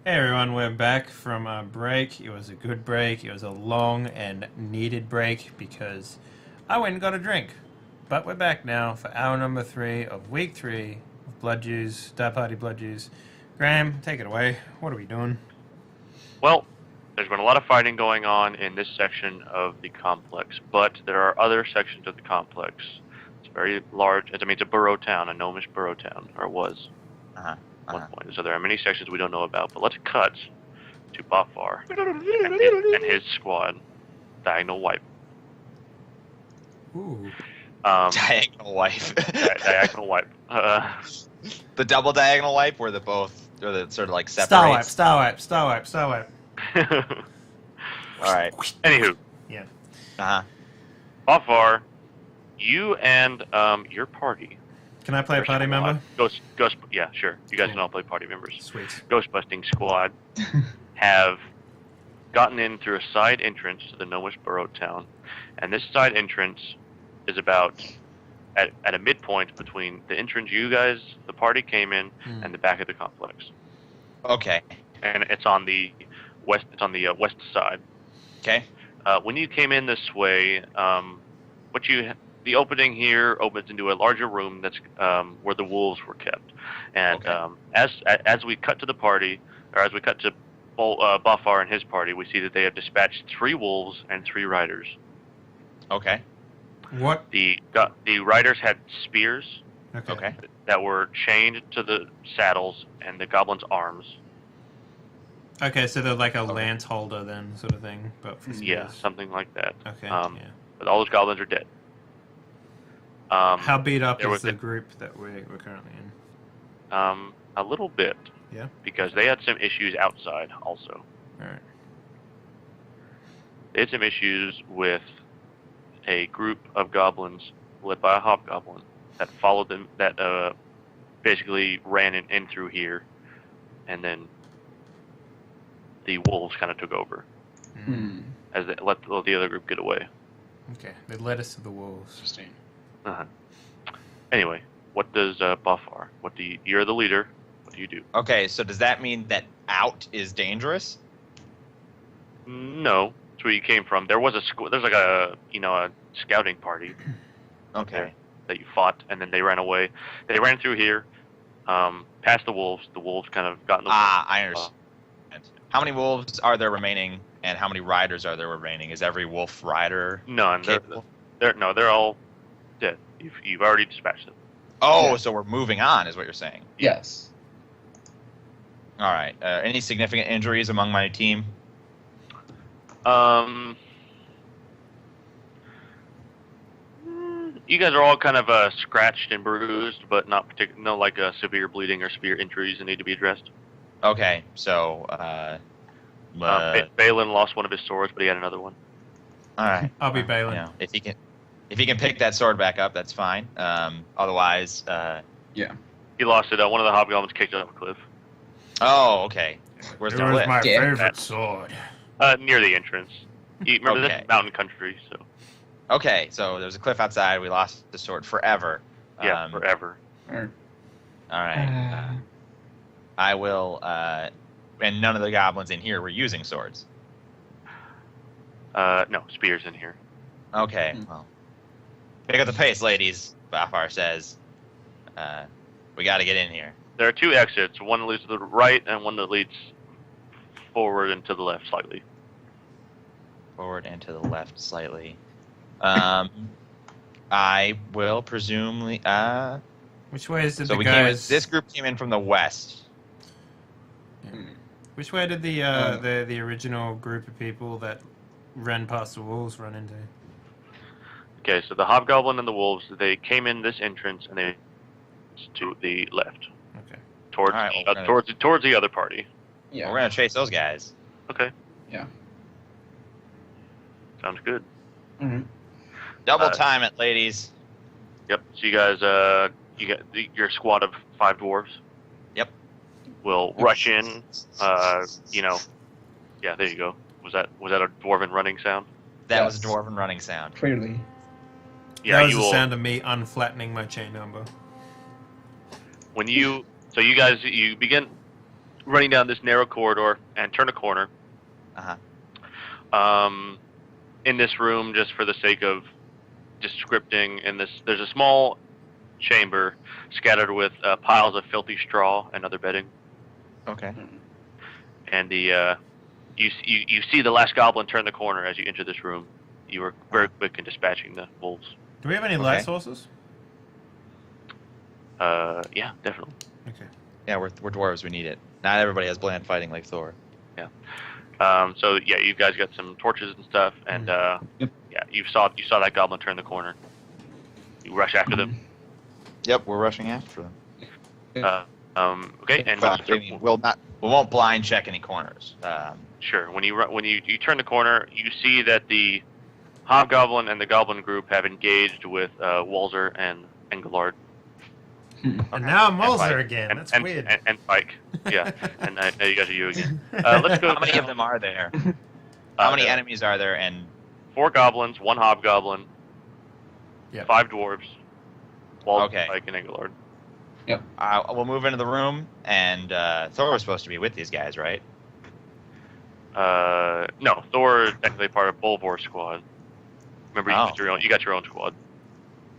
Hey everyone, we're back from our break. It was a good break. It was a long and needed break because I went and got a drink. But we're back now for hour number 3 of week 3 of Blood Juice, Dark Party Blood Juice. Graham, take it away. What are we doing? Well, there's been a lot of fighting going on in this section of the complex, but there are other sections of the complex. It's very large. It's a borough town, a gnomish borough town, or it was at one point. So there are many sections we don't know about. But let's cut to Bafar and his squad. Diagonal wipe. Ooh. Diagonal wipe. Diagonal wipe. The double diagonal wipe, or the sort of like separates. Star wipe. All right. Anywho. Yeah. Bafar, you and your party. Can I play a party member? Ghost. Yeah, sure. You guys can all play party members. Sweet. Ghostbusting squad have gotten in through a side entrance to the gnomish borough town, and this side entrance is about at a midpoint between the entrance you guys, the party came in, and the back of the complex. Okay. And it's on the west. It's on the west side. Okay. When you came in this way, the opening here opens into a larger room that's where the wolves were kept. And as we cut to the party, or as we cut to Bafar and his party, we see that they have dispatched 3 wolves and 3 riders. Okay. What? The riders had spears Okay. that were chained to the saddles and the goblins' arms. Okay, so they're like a lance holder then, sort of thing, but for spears. Yeah, something like that. Okay, But all those goblins are dead. How beat up is the the- group that we're currently in? A little bit. Yeah. Because they had some issues outside also. Alright. They had some issues with a group of goblins led by a hobgoblin that followed them, that basically ran in through here, and then the wolves kind of took over as they let the other group get away. Okay, they led us to the wolves. Interesting. Anyway, what does Bafar? You're the leader. What do you do? Okay. So does that mean that out is dangerous? No, that's where you came from. There's like a scouting party. Okay. That you fought, and then they ran away. They ran through here, past the wolves. The wolves kind of got in the way. I understand. How many wolves are there remaining, and how many riders are there remaining? Is every wolf rider None. capable? They're all dead. You've already dispatched them. Oh, Yeah. so we're moving on, is what you're saying. Yes. All right. Any significant injuries among my team? You guys are all kind of scratched and bruised, but no severe bleeding or severe injuries that need to be addressed. Okay. So, Balin lost one of his swords, but he had another one. all right. I'll be Balin. You know, if he can pick that sword back up, that's fine. Otherwise, Yeah. He lost it. One of the hobgoblins kicked it off a cliff. oh, okay. Where's It the was cliff? my Yeah. favorite sword. Near the entrance. You remember Okay. this is mountain country, so Okay, so there's a cliff outside. We lost the sword forever. yeah, forever. Or, All right. I will. And none of the goblins in here were using swords. No, spears in here. Okay. Well, pick up the pace, ladies. Bafar says. We got to get in here. There are 2 exits. One that leads to the right, and one that leads forward and to the left slightly. Forward and to the left slightly. I will presumably. Which way did So the we guys? this group came in from the west. Which way did the original group of people that ran past the wolves run into? Okay, so the hobgoblin and the wolves, they came in this entrance, and they to the left, Okay. towards All right, well, we're gonna- towards the other party. yeah. We're gonna chase those guys. Okay, Yeah. sounds good. Mm-hmm. Double time it, ladies. Yep. So you guys, you got your squad of 5 dwarves. Yep. Will rush in. Yeah, there you go. Was that a dwarven running sound? That was a Yes. dwarven running sound. Clearly. Yeah, that was you the will. sound of me unflattening my chain number. You begin running down this narrow corridor and turn a corner. In this room, just for the sake of just scripting, there's a small chamber scattered with piles of filthy straw and other bedding. Okay. And you see the last goblin turn the corner as you enter this room. You were very quick in dispatching the wolves. Do we have any light sources? Yeah, definitely. Okay. Yeah, we're dwarves. We need it. Not everybody has bland fighting like Thor. Yeah. So yeah, you guys got some torches and stuff, and yeah, you saw that goblin turn the corner. You rush after them. Yep, we're rushing after them. Okay, and we won't blind check any corners. Sure. When you turn the corner, you see that the hobgoblin and the goblin group have engaged with Walzer and Engelard. And now I'm Walzer again. That's weird. And Pike. Yeah. And now you guys are you again. Let's go. How many of them are there? How many enemies are there? And 4 goblins, 1 hobgoblin, 5 dwarves, Walzer, Pike, and Engelard. Yep. We'll move into the room, and Thor was supposed to be with these guys, right? No, Thor is technically part of Bulvor's squad. Remember, you got your own squad.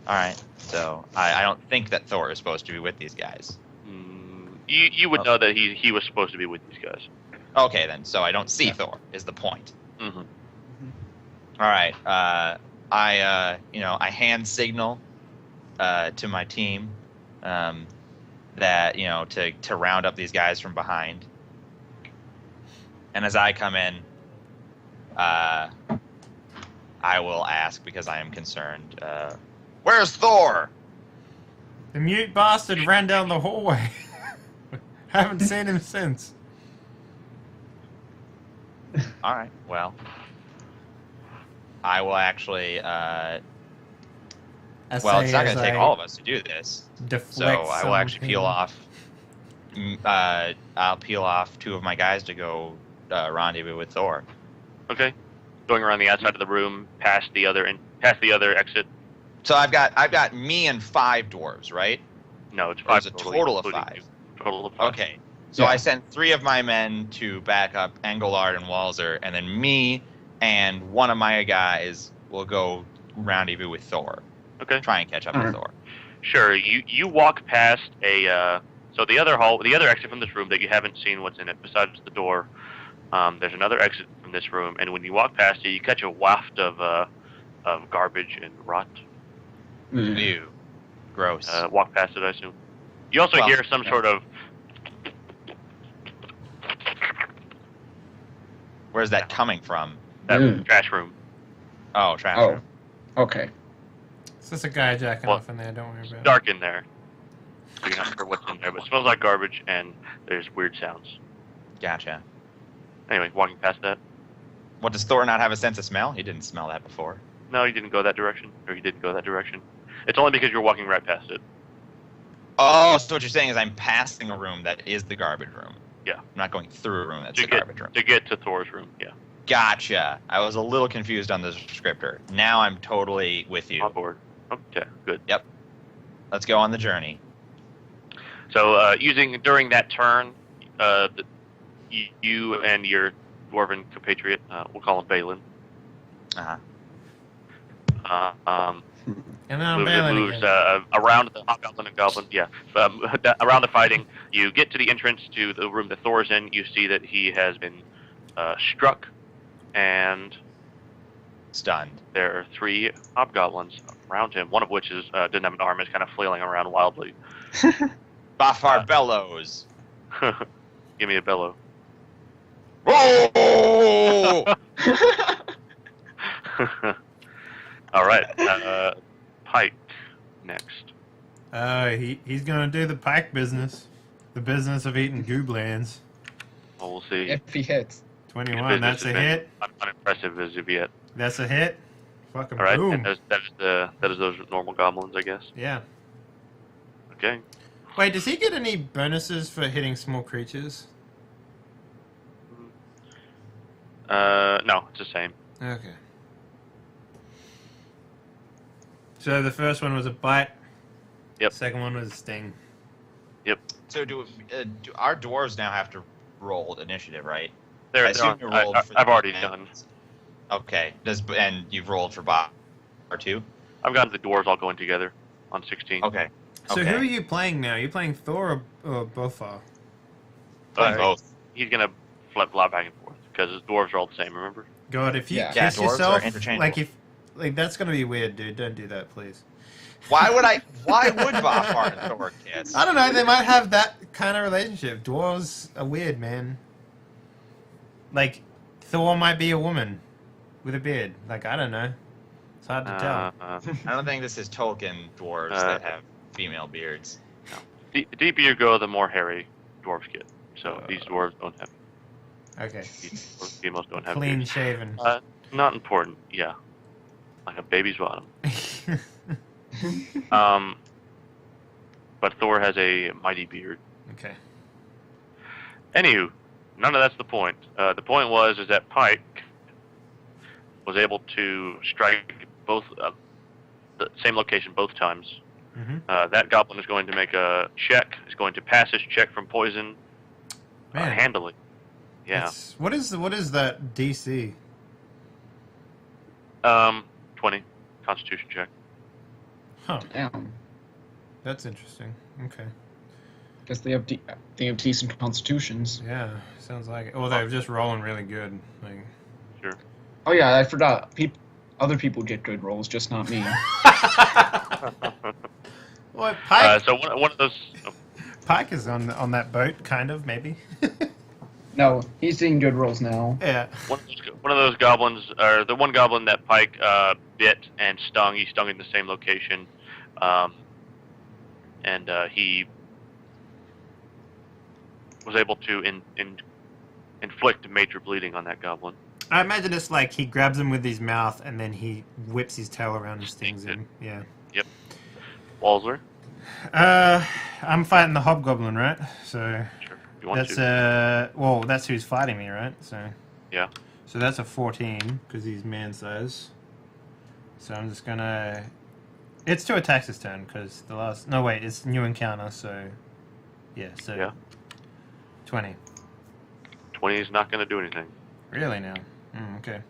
All right. So I don't think that Thor is supposed to be with these guys. You would know that he was supposed to be with these guys. Okay, then. So I don't see Thor. Is the point? Mm-hmm. All right. I hand signal to my team that to round up these guys from behind. And as I come in, I will ask, because I am concerned, where's Thor? The mute bastard ran down the hallway. Haven't seen him since. All right, well, I will actually... well, it's not going to take all of us to do this. So I will actually peel off... I'll peel off 2 of my guys to go rendezvous with Thor. Okay. Going around the outside of the room, past the other exit. So I've got me and 5 dwarves, right? No, it's 5. It's a total of 5. Total of 5. Okay. So I sent 3 of my men to back up Engelard and Walzer, and then me and 1 of my guys will go rendezvous with Thor. Okay. Try and catch up with Thor. Sure. You walk past so the other exit from this room that you haven't seen what's in it besides the door. There's another exit from this room, and when you walk past it, you catch a waft of garbage and rot. Ew. Gross. Walk past it, I assume. You also hear some sort of... Where's that coming from? That trash room. Oh, trash room. Okay. It's just a guy jacking off in there, don't worry about it. It's dark in there. So you're not sure what's in there, but it smells like garbage, and there's weird sounds. Gotcha. Anyway, walking past that. What, does Thor not have a sense of smell? He didn't smell that before. No, he didn't go that direction. Or he didn't go that direction. It's only because you're walking right past it. Oh, so what you're saying is I'm passing a room that is the garbage room. Yeah. I'm not going through a room that's the garbage room. To get to Thor's room, yeah. Gotcha. I was a little confused on the descriptor. Now I'm totally with you. On board. Okay, good. Yep. Let's go on the journey. So, during that turn, you and your dwarven compatriot, we'll call him Balin. And now I'm Balin moves again. around the hobgoblin and goblin. Yeah, around the fighting. You get to the entrance to the room that Thor's in. You see that he has been struck and stunned. There are 3 hobgoblins around him. One of which doesn't have an arm, is kind of flailing around wildly. Bafar bellows. Give me a bellow. Whoa! All right, Pike next. He's gonna do the Pike business, the business of eating gooblans. Well, we'll see. If he hits. 21. That's a hit. Unimpressive as of yet. That's a hit. Fucking all right, boom. and that is those normal goblins, I guess. Yeah. Okay. Wait, does he get any bonuses for hitting small creatures? No, it's the same. Okay. So the first one was a bite. Yep. Second one was a sting. Yep. So do our dwarves now have to rolled initiative, right? They're I assume on, you rolled for the I've already dwarves. done. Okay. And you've rolled for Bar 2? I've gotten the dwarves all going together on 16. Okay. So okay. who are you playing now? You playing Thor or Bofar? Playing both. He's gonna flip-flop back and forth because his dwarves are all the same. Remember? God, if you Yeah. kiss Yeah, dwarves are yourself, interchangeable. like that's gonna be weird, dude. Don't do that, please. Why would Bafar and Thor kiss? I don't know. They might have that kind of relationship. Dwarves are weird, man. Like Thor might be a woman with a beard. Like I don't know. It's hard to tell. I don't think this is Tolkien dwarves that have female beards. The deeper you go, the more hairy dwarves get. So these dwarves don't have. Okay. These females don't have. Clean beards. shaven. Not important. Yeah, like a baby's bottom. But Thor has a mighty beard. Okay. Anywho, none of that's the point. The point is that Pike was able to strike both the same location both times. Mm-hmm. That goblin is going to make a check. Is going to pass his check from poison handily. Yeah. What is that DC? 20 Constitution check. Huh. Damn. That's interesting. Okay. Guess they have decent constitutions. Yeah, sounds like it. Or they're just rolling really good. Like. Sure. Oh yeah, I forgot. Other people get good rolls, just not me. Well, Pike. So one of those. Pike is on that boat, kind of, maybe. No, he's seeing good rolls now. Yeah. One of those goblins, or the one goblin that Pike bit and stung. He stung in the same location, and he was able to inflict major bleeding on that goblin. I imagine it's like he grabs him with his mouth and then he whips his tail around and stings him. Yeah. Yep. Walzer. I'm fighting the hobgoblin, right? So Sure. You want that's to? well, that's who's fighting me, right? So Yeah. So that's a 14 because he's man size. So I'm just gonna. It's 2 attacks this turn because the last. No wait, it's new encounter. So yeah. So Yeah. 20. 20 is not going to do anything. Really now? Okay.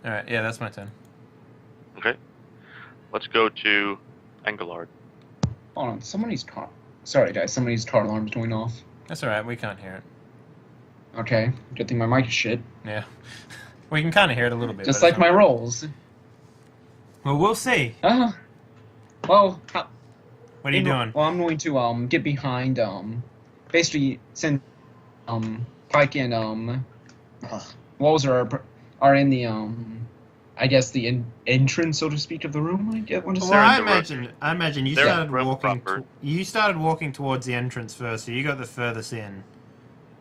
All right. Yeah, that's my turn. Okay. Let's go to Engelard. Hold on, somebody's car. Sorry guys, somebody's car alarm's going off. That's all right. We can't hear it. Okay, good thing my mic is shit. Yeah. We can kind of hear it a little bit. Just but like it's my not- rolls. Well, we'll see. Well, What are you doing? Well, I'm going to get behind basically since Pike and Walzer are in the I guess the entrance, so to speak, of the room. I want to say. Well, I in the imagine you they're started in the room walking. proper. You started walking towards the entrance first, so you got the furthest in.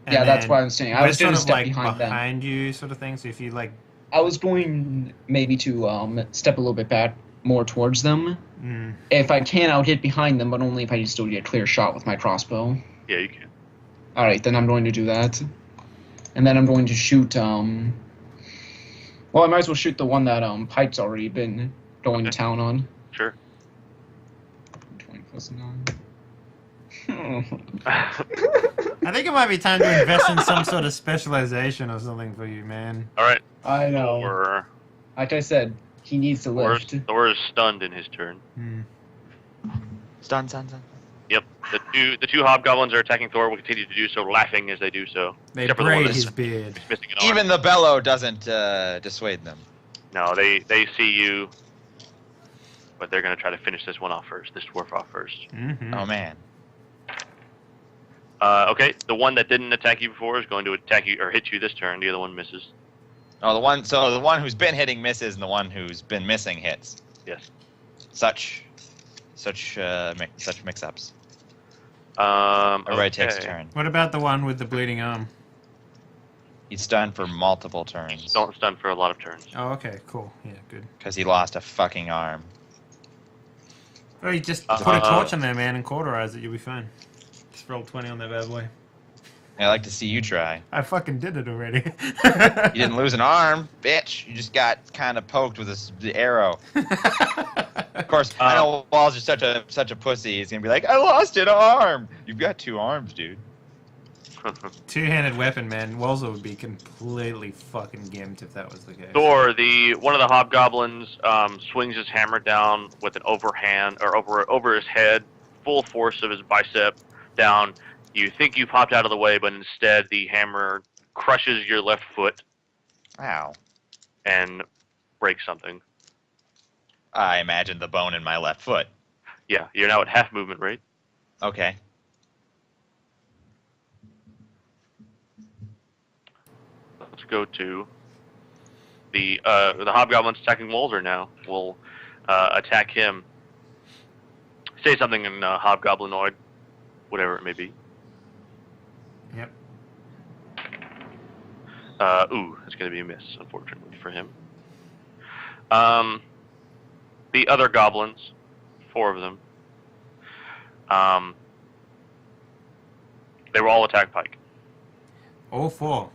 And Yeah, that's then what I'm saying. I we're was going sort to of step like behind them. you, sort of thing. So if you like, I was going maybe to step a little bit back more towards them. mm, If I can, I'll hit behind them, but only if I can still get a clear shot with my crossbow. Yeah, you can. Alright, then I'm going to do that. And then I'm going to shoot, well, I might as well shoot the one that, Pike's already been going to town on. Sure. 20 plus 9. I think it might be time to invest in some sort of specialization or something for you, man. All right. I know. Thor. Like I said, he needs to lift. Thor is stunned in his turn. Mm. Stun. Yep. The two hobgoblins are attacking Thor. Will continue to do so, laughing as they do so. They Except for the one braid that's his beard. missing an arm. Even the bellow doesn't dissuade them. No, they see you, but they're going to try to finish this one off first. This dwarf off first. Mm-hmm. Oh man. Okay, the one that didn't attack you before is going to attack you or hit you this turn. The other one misses. Oh, the one who's been hitting misses, and the one who's been missing hits. Yes. Such mix-ups. Everybody takes a okay. turn. What about the one with the bleeding arm? He's stunned for multiple turns Don't stun for a lot of turns. Oh, okay, cool. Yeah, good. because he lost a fucking arm. Well, you just put a torch on there, man, and cauterize it. You'll be fine. Just roll 20 on that bad boy. I'd like to see you try. I fucking did it already. You didn't lose an arm, bitch. You just got kind of poked with the arrow. Of course, I know Walls is such a pussy. He's gonna be like, "I lost an arm. You've got 2 arms, dude. Two-handed weapon, man. Walzer would be completely fucking gimped if that was the case. Thor, one of the hobgoblins, swings his hammer down with an overhand or over his head, full force of his bicep down. You think you've hopped out of the way, but instead the hammer crushes your left foot Ow. and breaks something. I imagine the bone in my left foot. Yeah, you're now at half movement rate. Okay. Let's go to the hobgoblins attacking Walzer now. We'll attack him. Say something in hobgoblinoid, whatever it may be. Yep. Ooh, that's going to be a miss, unfortunately for him. The other goblins, 4 of them, they were all attack Pike. All 4. All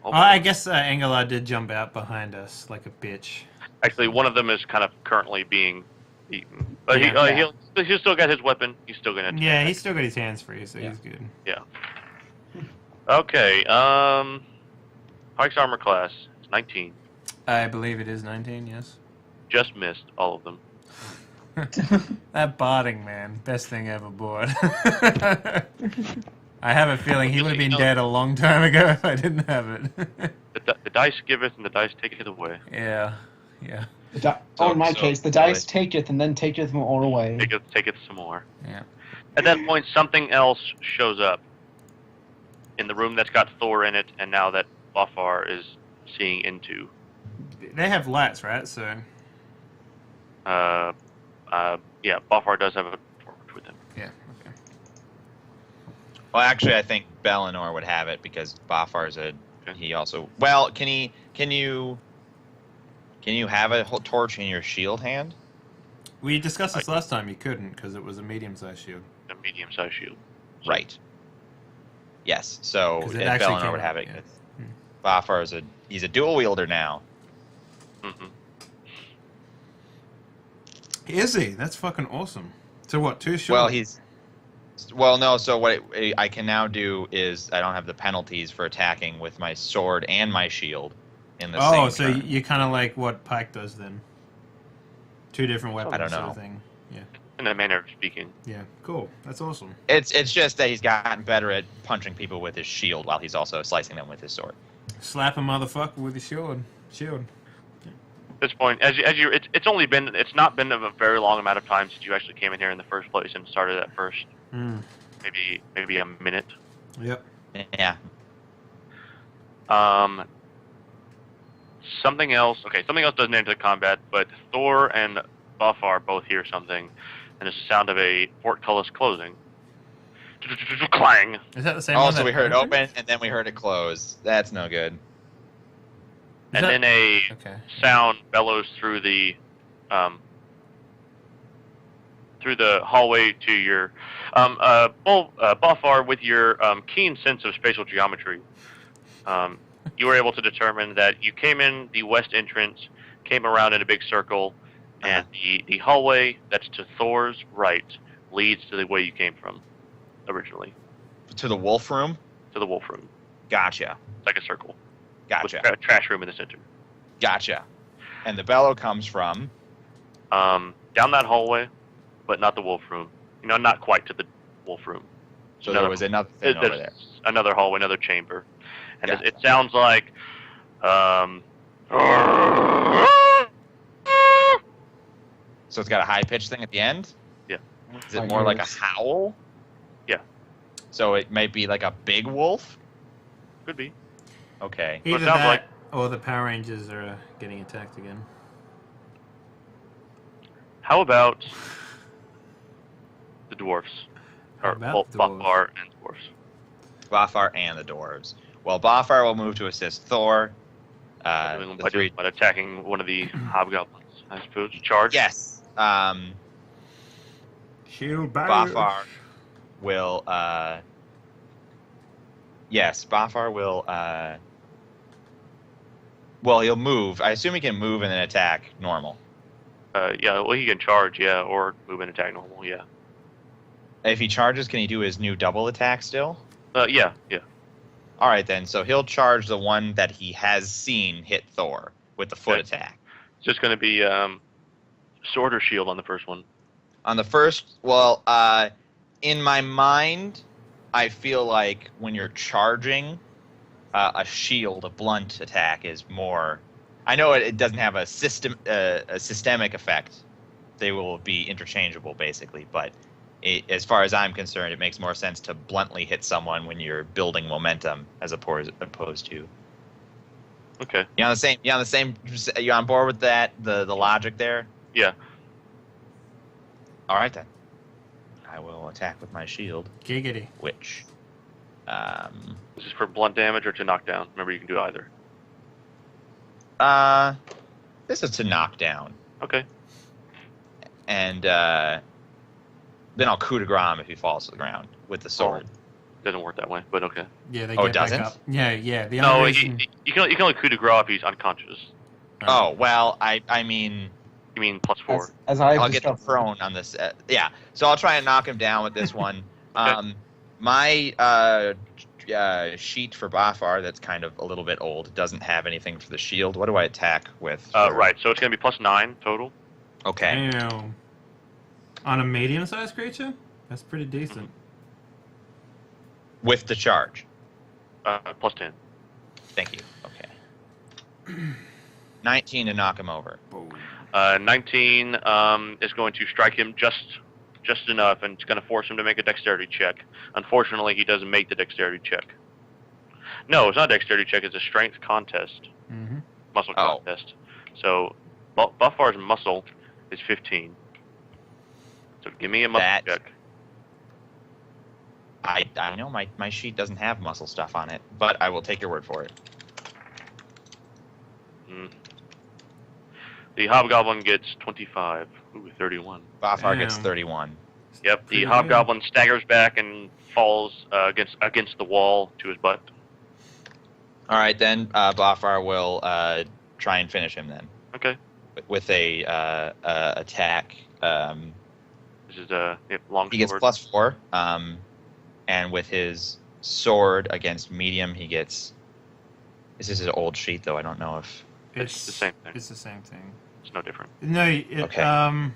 Oh, I guess Engelard did jump out behind us like a bitch. Actually, one of them is kind of currently being eaten. But Yeah. he'll still got his weapon. He's still going to Yeah, he's still got his hands free, so Yeah. he's good. Yeah. Okay, Pike's armor class is 19. I believe it is 19, yes. Just missed all of them. That barding, man. Best thing ever bought. I have a feeling he would have been dead a long time ago if I didn't have it. The dice giveth and the dice taketh away. Yeah, yeah, In my case, the dice taketh and then taketh more away. Taketh some more. yeah. At that point, something else shows up in the room that's got Thor in it, and now that Bafar is seeing into. They have lights, right? So, Yeah, Bafar does have a torch with him. yeah, okay. Well, actually, I think Bellinor would have it because Bafar's he also. Well, can you have a torch in your shield hand? We discussed this last time. You couldn't because it was a medium-sized shield. A medium-sized shield. Right. Yes. So 'Cause it actually Bellinor came would have out, it. yeah. Bafar he's a dual wielder now. Mm-hmm. Is he? That's fucking awesome. So what? 2 shields? Well, no. So what I can now do is I don't have the penalties for attacking with my sword and my shield in the same. Oh, so turn. you're kind of like what Pike does then. 2 different weapons, I don't sort know. of thing. Yeah, In that manner of speaking. yeah, cool. That's awesome. It's just that he's gotten better at punching people with his shield while he's also slicing them with his sword. Slap a motherfucker with your shield. At this point, it's not been a very long amount of time since you actually came in here in the first place and started that first, maybe a minute. Yep. Yeah. Something else doesn't enter the combat, but Thor and Bafar both hear something, and it's the sound of a portcullis closing. Clang! Is that the same one? Also, that we heard it opened? open and then we heard it close. That's no good. And then a Okay. sound bellows through the hallway to your Bafar, with your keen sense of spatial geometry. You were able to determine that you came in the west entrance, came around in a big circle, and the hallway that's to Thor's right leads to the way you came from originally. To the wolf room? To the wolf room. Gotcha. It's like a circle. Gotcha. With a trash room in the center. Gotcha. And the bellow comes from? Down that hallway, but not the wolf room. Not quite to the wolf room. So there was another thing over there. Another hallway, another chamber. And Gotcha. it sounds like... So it's got a high-pitched thing at the end? Yeah. Is it more like a howl? Yeah. So it might be like a big wolf? Could be. Okay. Either It sounds that like- or the Power Rangers are getting attacked again. How about the dwarfs? How Or about the Bafar and dwarfs. Bafar and the dwarves. Well, Bafar will move to assist Thor. The three... By attacking one of the hobgoblins, I suppose. Charge? Yes. Shield Bafar will... Yes, Bafar will... Well, he'll move. I assume he can move and then attack normal. Yeah, well, he can charge, yeah, or move and attack normal, yeah. If he charges, can he do his new double attack still? Yeah. All right, then. So he'll charge the one that he has seen hit Thor with the foot attack. It's just going to be sword or shield on the first one. On the first, well, in my mind, I feel like when you're charging, a shield, a blunt attack is more. I know it doesn't have a systemic effect. They will be interchangeable, basically, but as far as I'm concerned, it makes more sense to bluntly hit someone when you're building momentum as opposed to. Okay. You on the same? You on board with that? The logic there? Yeah. All right then. I will attack with my shield. Giggity. Which, This is for blunt damage or to knock down. Remember, you can do either. this is to knock down, Okay. and then I'll coup de grace if he falls to the ground with the sword. Doesn't work that way, but okay. Yeah, they Oh, get it doesn't? back up. Yeah. The No, only you reason... can only coup de grace if he's unconscious. Oh well, I mean, You mean +4? As I've I'll get discovered. prone on this. Yeah, so I'll try and knock him down with this one. Okay. My sheet for Bafar that's kind of a little bit old doesn't have anything for the shield. What do I attack with? Right, so it's going to be +9 total. Okay. Damn. On a medium-sized creature? That's pretty decent. With the charge. +10. Thank you. Okay. 19 to knock him over. Boom. 19 is going to strike him just enough, and it's going to force him to make a dexterity check. Unfortunately, he doesn't make the dexterity check. No, it's not a dexterity check. It's a strength contest, Mm-hmm. muscle Oh. contest. So Buffar's muscle is 15. So give me a muscle That- check. I know my sheet doesn't have muscle stuff on it, but I will take your word for it. The hobgoblin gets 25. Ooh, 31. Bafar gets Damn. 31. Yep, Pretty the good. hobgoblin staggers back and falls against the wall to his butt. All right, then Bafar will try and finish him then Okay. with a attack. This is a long He gets sword. +4, and with his sword against medium, he gets. This is his old sheet, though. I don't know if. It's the same thing. It's the same thing. It's no different. No, Okay.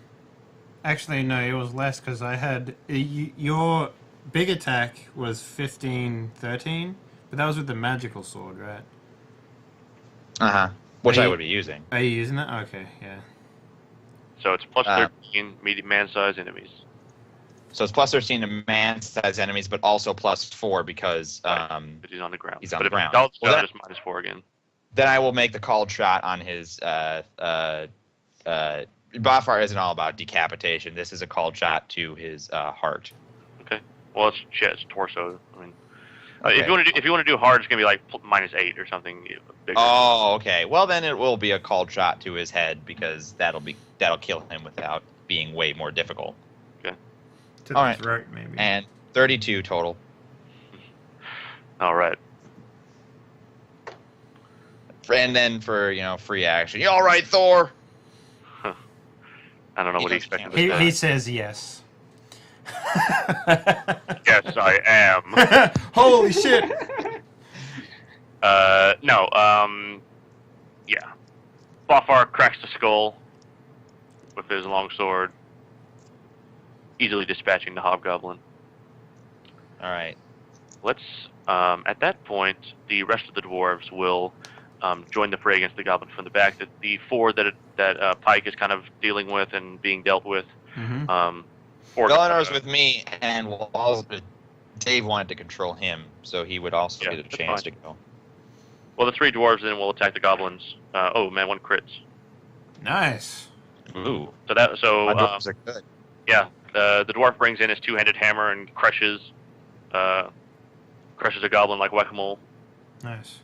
actually, no, it was less because I had your big attack was 15, 13, but that was with the magical sword, right? Which Are I you- would be using. Are you using that? Okay, yeah. So it's +13 medium man-sized enemies. So it's +13 to man-sized enemies, but also +4 because But he's on the ground. he's on but the if ground. He does, Well, that- just -4 again. then I will make the called shot on his. Bafar isn't all about decapitation. This is a called shot to his heart. Okay. Well, it's chest, torso. I mean, Okay. if you want to do hard, it's gonna be like -8 or something bigger. Oh, okay. Well, then it will be a called shot to his head because that'll kill him without being way more difficult. To All the right. throat, maybe. And 32 total. All right. And then for free action. You all right, Thor? I don't know He what he goes expected. camp. to He say. says yes. Yes, I am. Holy shit! No. Yeah. Bafar cracks the skull with his long sword, easily dispatching the hobgoblin. All right. Let's. At that point, the rest of the dwarves will join the fray against the goblin from the back. The four that Pike is kind of dealing with and being dealt with. Mm-hmm. Gelenor's with me, and Dave wanted to control him, so he would also Yeah, get a that's chance fine. to go. Well, the three dwarves then will attack the goblins. Oh man, one crits. Nice. Ooh. So My dwarves are good. yeah, the dwarf brings in his two-handed hammer and crushes a goblin like whack-a-mole. Nice.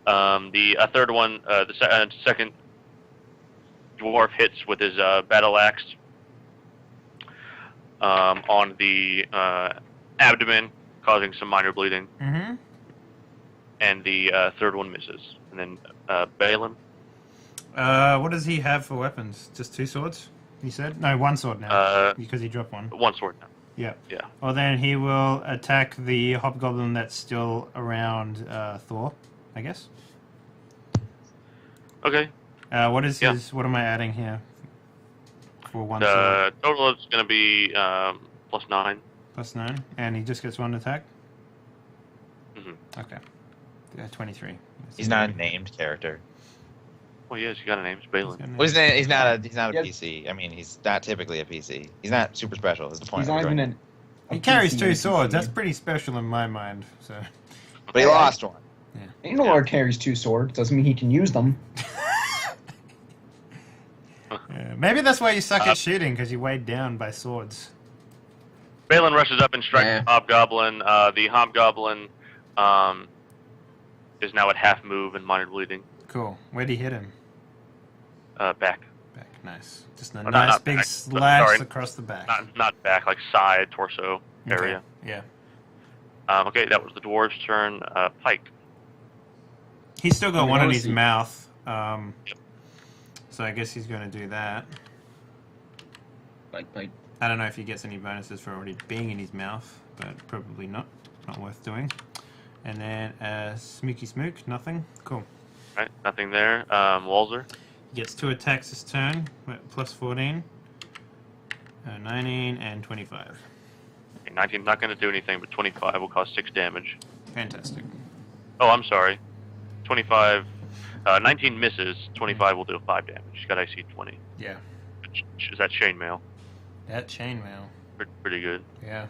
The third one, the second dwarf hits with his battle axe on the abdomen, causing some minor bleeding, Mm-hmm. and the third one misses. And then Balin, What does he have for weapons? Just two swords? He said? No, one sword now. Because he dropped one. one sword now. Yep. Yeah. Well, then he will attack the hobgoblin that's still around Thor, I guess. Okay. What is Yeah. his? What am I adding here? For one sword. The total is going to be +9. +9, and he just gets one attack. Mhm. Okay. Yeah, 23. He's not a named character. Well, yes, you got a name. It's Balin. Well, he's not a Yes. PC. I mean, he's not typically a PC. He's not super special. Is the point? He's not even an. He carries PC 2 NPC. swords. That's pretty special in my mind. So. But he lost one. Angelord carries 2 swords. Doesn't mean he can use them. Yeah, maybe that's why you suck at shooting, because you're weighed down by swords. Balin rushes up and strikes Yeah. the Hobgoblin. The Hobgoblin is now at half move and minor bleeding. Cool. Where'd he hit him? Back. Back. Nice. Just a Not nice big back, slash sorry. across the back. Not back, like side, torso area. Yeah. Okay, that was the dwarves' turn. Pike. He's still got I mean, one in his honestly- mouth. Yep. So I guess he's going to do that. Like, I don't know if he gets any bonuses for already being in his mouth, but probably not. Not worth doing. And then Smooky Smook, nothing. Cool. Right, nothing there. Walzer. He gets 2 attacks this turn, plus 14. 19 and 25. Okay, 19 not going to do anything, but 25 will cause 6 damage. Fantastic. Oh, I'm sorry. 25. 19 misses. 25 will do 5 damage. He's got IC 20. Yeah. Is that chainmail? That chainmail. Pretty good. Yeah.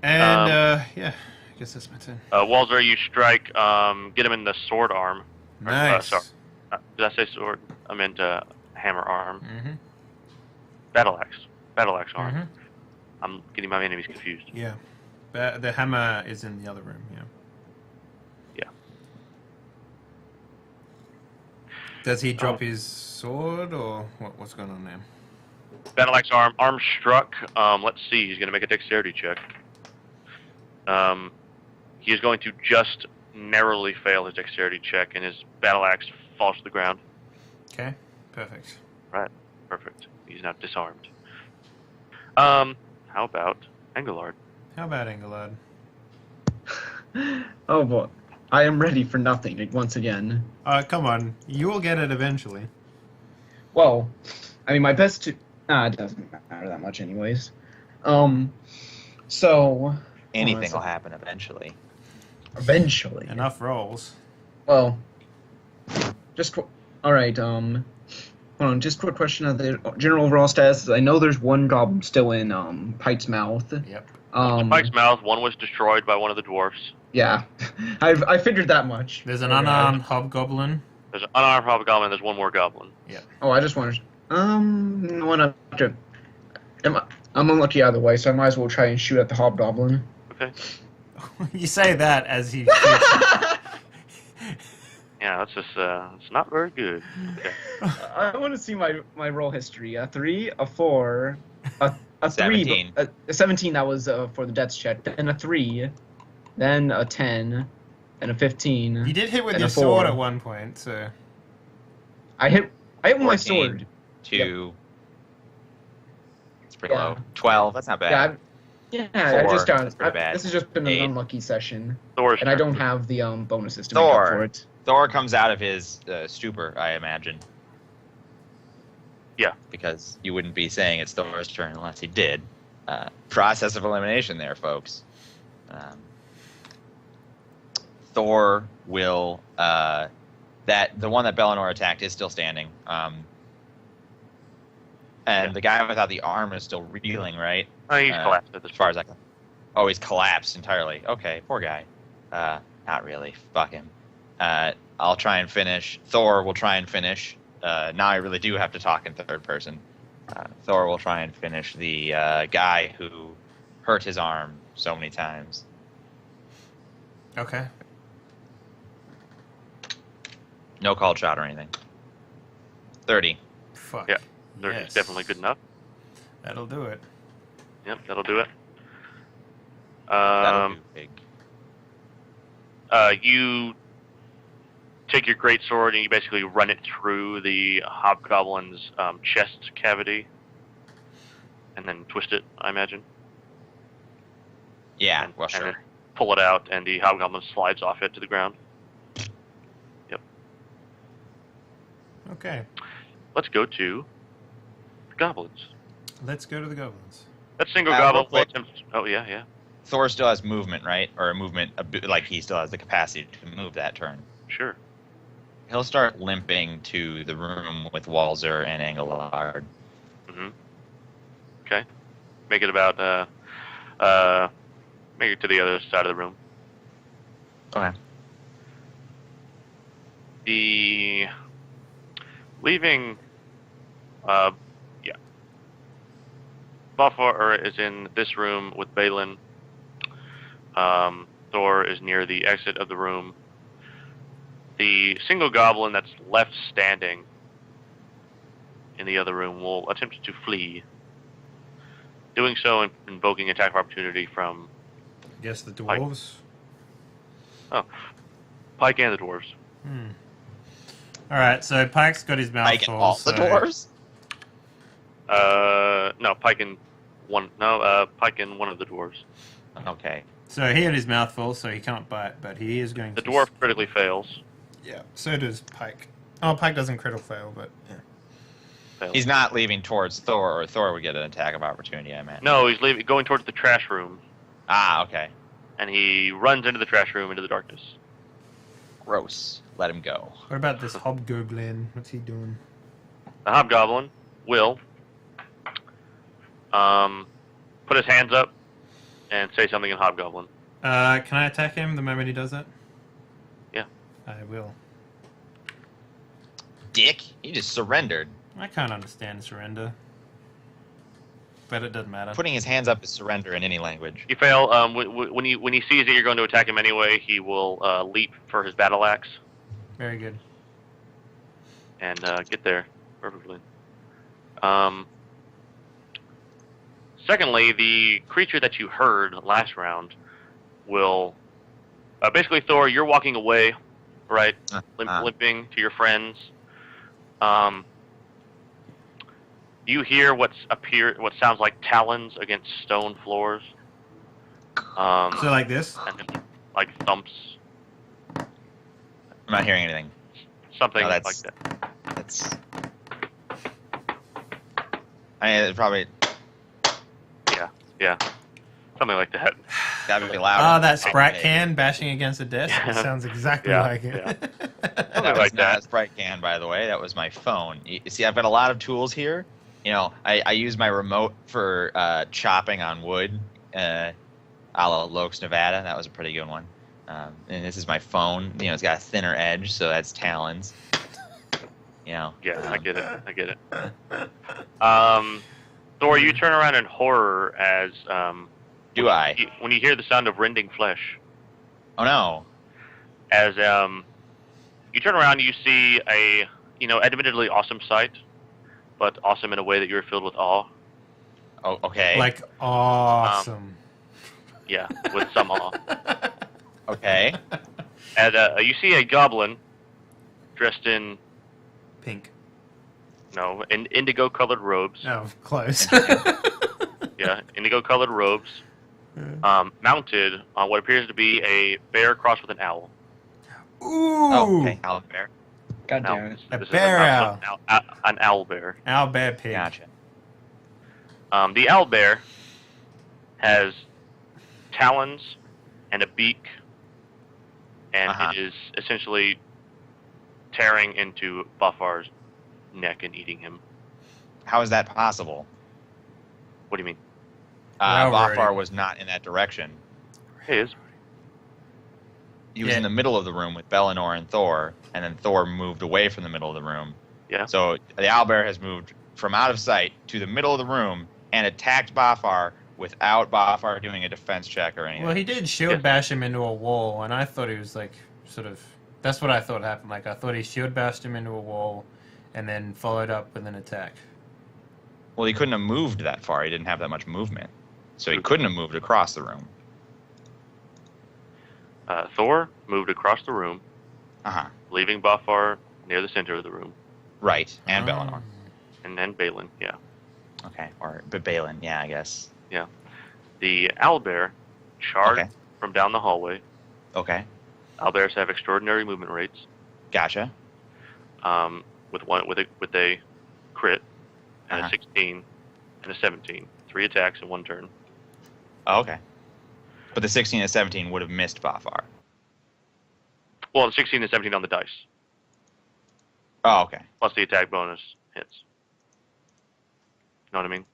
And, yeah, I guess that's my turn. Walzer, you strike. Get him in the sword arm. Nice. Sorry. Did I say sword? I meant hammer arm. Mm-hmm. Battle axe arm. Mm-hmm. I'm getting my enemies confused. Yeah. The hammer is in the other room, yeah. Yeah. Does he drop his sword, or what's going on there? Battle axe arm. Arm struck. Let's see. He's going to make a dexterity check. He is going to just narrowly fail his dexterity check, and his battle axe falls to the ground. Okay, perfect. Right. Perfect. He's now disarmed. How about Engelard? How about Engelard? oh boy. I am ready for nothing once again. Come on. You will get it eventually. Well, I mean, my best to... it doesn't matter that much anyways. So... Anything will happen eventually. Eventually. Enough rolls. Well, just... Alright, hold on, just quick question of the general overall status. I know there's one goblin still in, Pike's mouth. Yep. Pike's mouth. One was destroyed by one of the dwarfs. Yeah. I figured that much. There's an unarmed hobgoblin. There's an unarmed hobgoblin. There's one more goblin. Oh, I just wanted... I'm unlucky either way, so I might as well try and shoot at the hobgoblin. Okay. You say that as he... Yeah, that's just it's not very good. Okay. I want to see my roll history. A 3, a 4, a 3, 17. a 17 that was for the deaths check, then a 3, then a 10, and a 15. You did hit with and your a 4. sword at one point, so... I hit with my 14, sword. 2. It's pretty Yeah. low. 12. That's not bad. I just got. That's pretty bad. This has just been 8. an unlucky session, Thor's and I turn. don't have the bonuses to make up for it. Thor comes out of his stupor, I imagine. Yeah. Because you wouldn't be saying it's Thor's turn unless he did. Process of elimination there, folks. Thor will... the one that Bellinor attacked is still standing. And the guy without the arm is still reeling, right? Oh, he's collapsed at this As far as I can... Oh, he's collapsed entirely. Okay, poor guy. Not really. Fuck him. I'll try and finish. Thor will try and finish. Now I really do have to talk in third person. Thor will try and finish the guy who hurt his arm so many times. Okay. No called shot or anything. 30. Fuck. Yeah. They're Yes. definitely good enough. That'll do it. Yep, that'll do it. That'll do big. You take your great sword and you basically run it through the hobgoblin's chest cavity. and then twist it, I imagine. Yeah, And- well, and sure. then pull it out, and the hobgoblin slides off it to the ground. Okay, Let's go to the goblins. let's go to the goblins. That single Real goblin will quick. attempt. Oh yeah. Thor still has movement, right? Or a movement, like he still has the capacity to move that turn. Sure. He'll start limping to the room with Walzer and Engelard. Mm-hmm. Okay. Make it about make it to the other side of the room. Okay. The leaving Buffer is in this room with Balin. Thor is near the exit of the room. The single goblin that's left standing in the other room will attempt to flee. Doing so, invoking attack of opportunity from I guess the dwarves. Pike and the dwarves. All right, so Pike's got his mouth Like full. all so the dwarves? No, Pike and one. No, Pike and one of the dwarves. Okay. So he had his mouth full, so he can't bite, but he is going The to. dwarf critically fails. Yeah. So does Pike. Oh, Pike doesn't critical fail, but yeah. Fails. He's not leaving towards Thor, or Thor would get an attack of opportunity, I meant. No, he's going towards the trash room, Ah, okay. and he runs into the trash room into the darkness. Gross. Let him go. What about this hobgoblin? What's he doing? The hobgoblin will put his hands up and say something in hobgoblin. Can I attack him the moment he does that? Yeah. I will. Dick, he just surrendered. I can't understand surrender, but it doesn't matter. Putting his hands up is surrender in any language. You fail. When he sees that you're going to attack him anyway, he will leap for his battle axe Very good. and get there perfectly. Secondly, the creature that you heard last round will basically, Thor, you're walking away, right, limping to your friends. You hear what sounds like talons against stone floors. So like this? And then, like thumps, I'm not hearing anything. something No, like that's- that. That's. It's probably Yeah, something like that. gotta be louder. Ah, that Sprite Okay. can bashing against a desk. It sounds exactly Yeah, like it. yeah. That Something was like not that. a Sprite can, by the way. That was my phone. You see, I've got a lot of tools here. You know, I use my remote for chopping on wood, a la Lokes, Nevada. That was a pretty good one. And this is my phone. You know, it's got a thinner edge, so that's talons. You know. Yeah, I get it. Thor, you turn around in horror as Do I? when you hear the sound of rending flesh. Oh no. As you turn around, you see a admittedly awesome sight, but awesome in a way that you're filled with awe. Oh, okay. Like awesome. Yeah, with some awe. Okay. As you see a goblin dressed in Pink. in indigo-colored robes. Oh, close. Yeah, indigo-colored robes, mounted on what appears to be a bear crossed with an owl. Ooh. Oh, okay. Owl bear. God Now, damn it. A this is bear mouse of an owl bear. Owl bear pig. Gotcha. The owl bear has talons and a beak, and Uh-huh. it is essentially tearing into Buffar's neck and eating him. How is that possible? What do you mean? Well, Bafar already. was not in that direction. He is. He was Yeah. in the middle of the room with Bellinor and Thor, and then Thor moved away from the middle of the room. Yeah. So the owlbear has moved from out of sight to the middle of the room and attacked Bafar without Bafar doing a defense check or anything. Well, he did shield Yeah. bash him into a wall, and I thought he was like sort of. That's what I thought happened. Like I thought he shield bashed him into a wall, and then followed up with an attack. Well, he couldn't have moved that far. He didn't have that much movement. So he couldn't have moved across the room. Thor moved across the room, Uh-huh. leaving Buffar near the center of the room, Right. And Oh. Bellinor. and then Balin. Yeah. Okay, but Balin, yeah, I guess. The owlbear charged Okay. from down the hallway. Okay, Owlbears have extraordinary movement rates. gotcha. With a crit and Uh-huh. a 16 and a 17, 3 attacks in 1 turn. Oh, okay. But the 16 and 17 would have missed Bafar. Well, 16 and 17 on the dice, Oh, okay. plus the attack bonus hits. Know what I mean?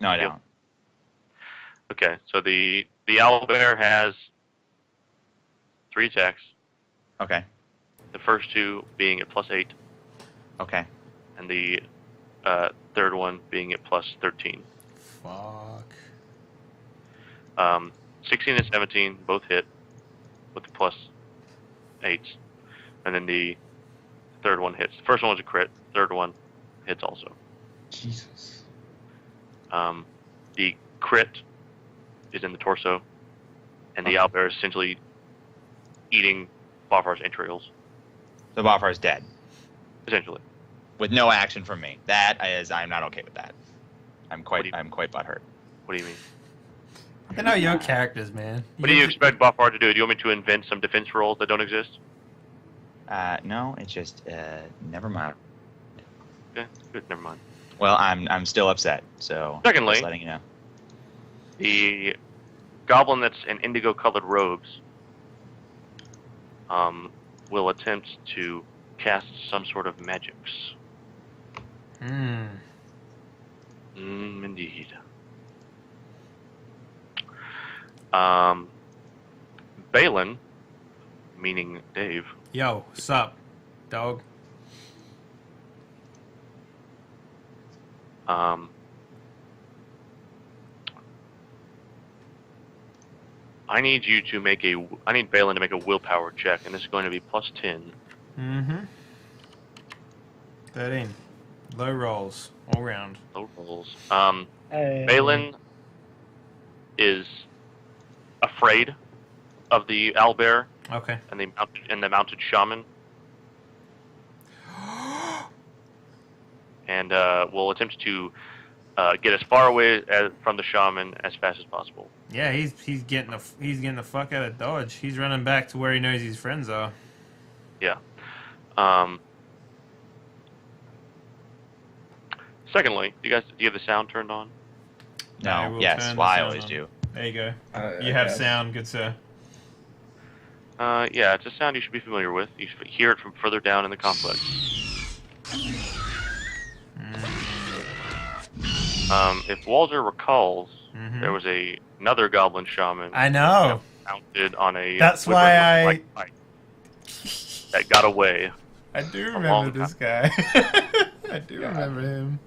No, I Yep. don't. Okay, so the owlbear has 3 attacks. Okay. The first 2 being at +8, Okay. and the third one being at +13. Fuck. 16 and 17 both hit with the +8s, and then the third one hits. The first one was a crit. Third one hits also. Jesus. The crit is in the torso, and the Okay. owlbear is essentially eating Bafar's entrails, So Bafar is dead essentially. with no action from me. I'm not okay with that. I'm What do quite you- butthurt. What do you mean? I know your characters, man. What do you expect Bafar to do? Do you want me to invent some defense rolls that don't exist? No, it's just never mind. Okay, good. Never mind. Well, I'm still upset. So Secondly- just letting you know. The goblin that's in indigo-colored robes will attempt to cast some sort of magics. Hmm. Indeed. Balin, meaning Dave, Yo, sup, dog? I need Balin to make a willpower check, and this is going to be +10. Mm-hmm. 13. Low rolls all round. Low rolls. Balin is afraid of the owlbear Okay. and the mounted shaman, and will attempt to get as far away from the shaman as fast as possible. Yeah, he's getting the fuck out of Dodge. He's running back to where he knows his friends are. Yeah. Secondly, do you have the sound turned on? I No, will yes, turn well, the I sound always on. do. There you go. You have sound, good sir. Yeah, it's a sound you should be familiar with. You should hear it from further down in the complex. If Walter recalls, Mhm. there was another goblin shaman I know. mounted on a That's why whipper-like bike that got away. I do A remember long this guy. I do remember him.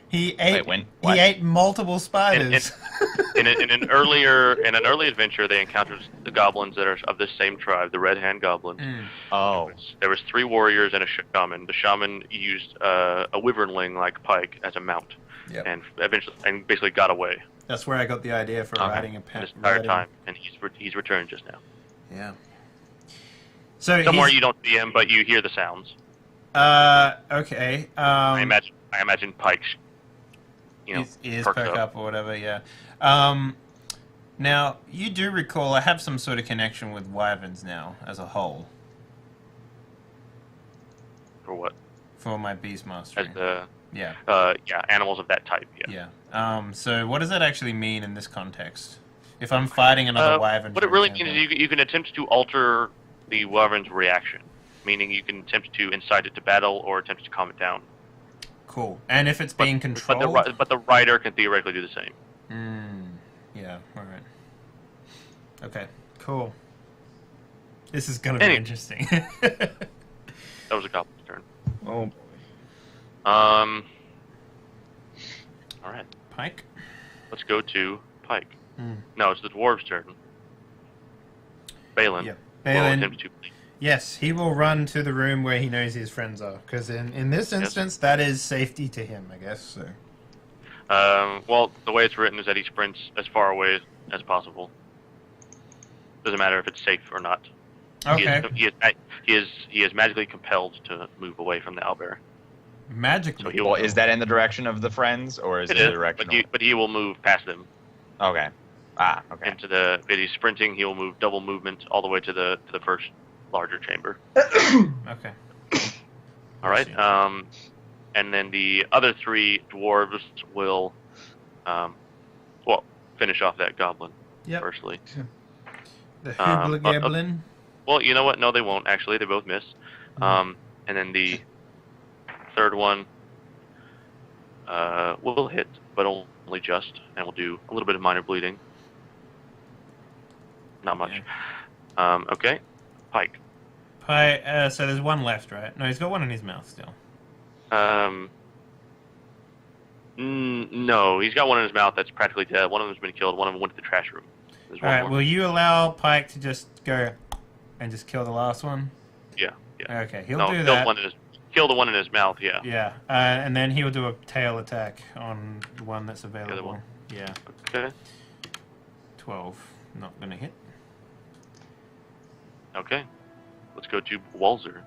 He ate. when? He What? ate multiple spiders. In an early adventure, they encountered the goblins that are of this same tribe, the Red Hand Goblin. Oh, There was 3 warriors and a shaman. The shaman used a wyvernling-like pike as a mount, Yep. and basically got away That's where I got the idea for Okay. riding a pet. this entire time. And he's returned just now. Yeah. So Somewhere he's- you don't see him, but you hear the sounds. Okay. I imagine Pike's, His ears perked perk up or whatever. Yeah. Now you do recall I have some sort of connection with wyverns now as a whole For what? for my beast mastery. As the Yeah. animals of that type. Yeah. Yeah. So what does that actually mean in this context? If I'm fighting another wyvern, What it for really example. means is you can attempt to alter the wyvern's reaction, meaning you can attempt to incite it to battle or attempt to calm it down. Cool. And if it's being controlled. But the rider can theoretically do the same. Yeah. All right. Okay. Cool. This is gonna be Anyway. interesting. That was a goblin's turn. Oh boy. All right, Pike. let's go to Pike. Hmm. No, it's the dwarves' turn. Balin. Yeah. will Balin. attempt to. Yes, he will run to the room where he knows his friends are, because in this instance, that is safety to him, I guess. So. Well, the way it's written is that he sprints as far away as possible. Doesn't matter if it's safe or not. Okay. He is magically compelled to move away from the owlbear. Magically. So he'll Well, is that in the direction of the friends, or is it the direction? but he will move past them. Okay. Ah, okay. Into the if he's sprinting, he will move double movement all the way to the first larger chamber. Okay. All right. And then the other 3 dwarves will, finish off that goblin. Yep. Firstly. The Hoobla-Gablin. Well, you know what? No, they won't. Actually, they both miss. And then the third one will hit, but only just, and will do a little bit of minor bleeding. Not much. Okay. Pike. So there's one left, right? No, he's got one in his mouth still. No, he's got one in his mouth that's practically dead. One of them's been killed. One of them went to the trash room. Alright, will you allow Pike to just go and just kill the last one? Yeah. Okay, he'll do that. Kill the one in his mouth, yeah. Yeah, and then he'll do a tail attack on the one that's available. The other one. Yeah. Okay. 12. Not gonna hit. Okay. Let's go to Walzer.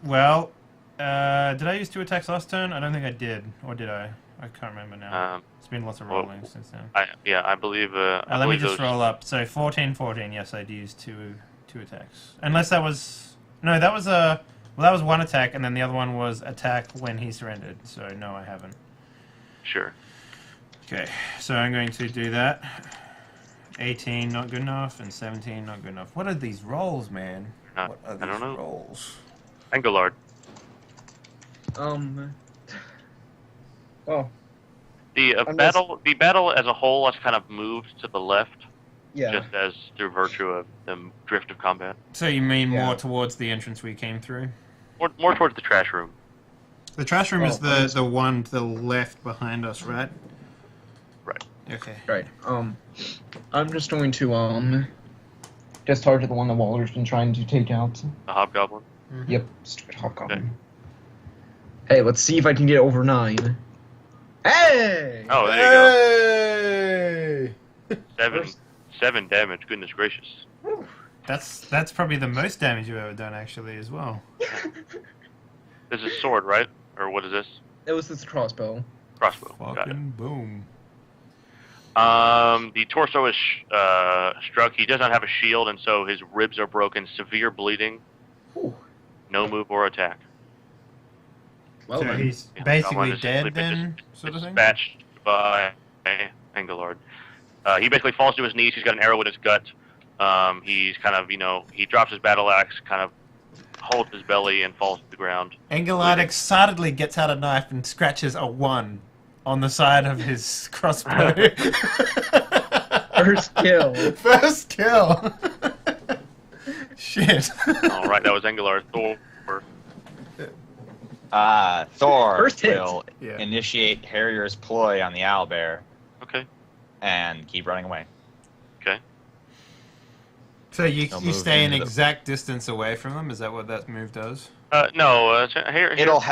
Well, did I use 2 attacks last turn? I don't think I did. Or did I? I can't remember now. It's been lots of rolling since then. I believe... let me just roll up. So 14, yes, I'd used two attacks. Unless that was... No, that was a... Well, that was 1 attack, and then the other one was attack when he surrendered. So, no, I haven't. Sure. Okay, so I'm going to do that. 18, not good enough, and 17, not good enough. What are these rolls, man? What are these I don't know. rolls? Engelard. Oh. The battle as a whole has kind of moved to the left. Yeah. Just as through virtue of the drift of combat. So you mean more towards the entrance we came through? More towards the trash room. The trash room is the one to the left behind us, right? Right. Okay. Right. I'm just going to just target the one that Walter's been trying to take out. The hobgoblin. Mm-hmm. Yep. Stupid hobgoblin. Okay. Hey, let's see if I can get over 9. Hey! Oh, there you go. 7 damage. Goodness gracious. That's probably the most damage you've ever done, actually, as well. This is sword, right? Or what is this? It was this crossbow. Crossbow. Got it. Fucking boom. The torso is struck. He does not have a shield, and so his ribs are broken. Severe bleeding. Ooh. No move or attack. Well, so then. he's basically dead then, sort of thing? Dispatched by Engelard. He basically falls to his knees. He's got an arrow in his gut. He's kind of, he drops his battle axe, kind of holds his belly, and falls to the ground. Engelard excitedly gets out a knife and scratches a 1 on the side of his crossbow. First kill. First kill. Shit. All right, that was Engelard. Thor. Thor First hit. will initiate Harrier's ploy on the owlbear. Okay. And keep running away. Okay. So you stay an exact distance away from them? Is that what that move does? No.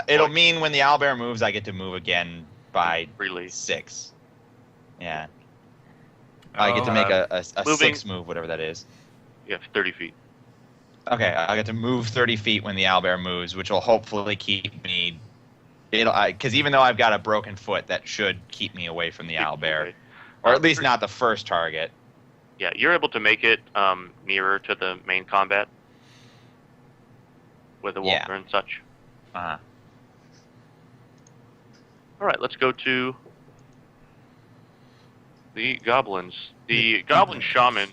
It'll mean when the owlbear moves, I get to move again by freely 6. Yeah. I get to make a 6 move, whatever that is. Yeah, 30 feet. Okay, I get to move 30 feet when the owlbear moves, which will hopefully keep me... Because even though I've got a broken foot, that should keep me away from the owlbear. Okay. Or at least not the first target. Yeah, you're able to make it nearer to the main combat with the walker and such. Uh-huh. All right, let's go to the goblins. The goblin shaman.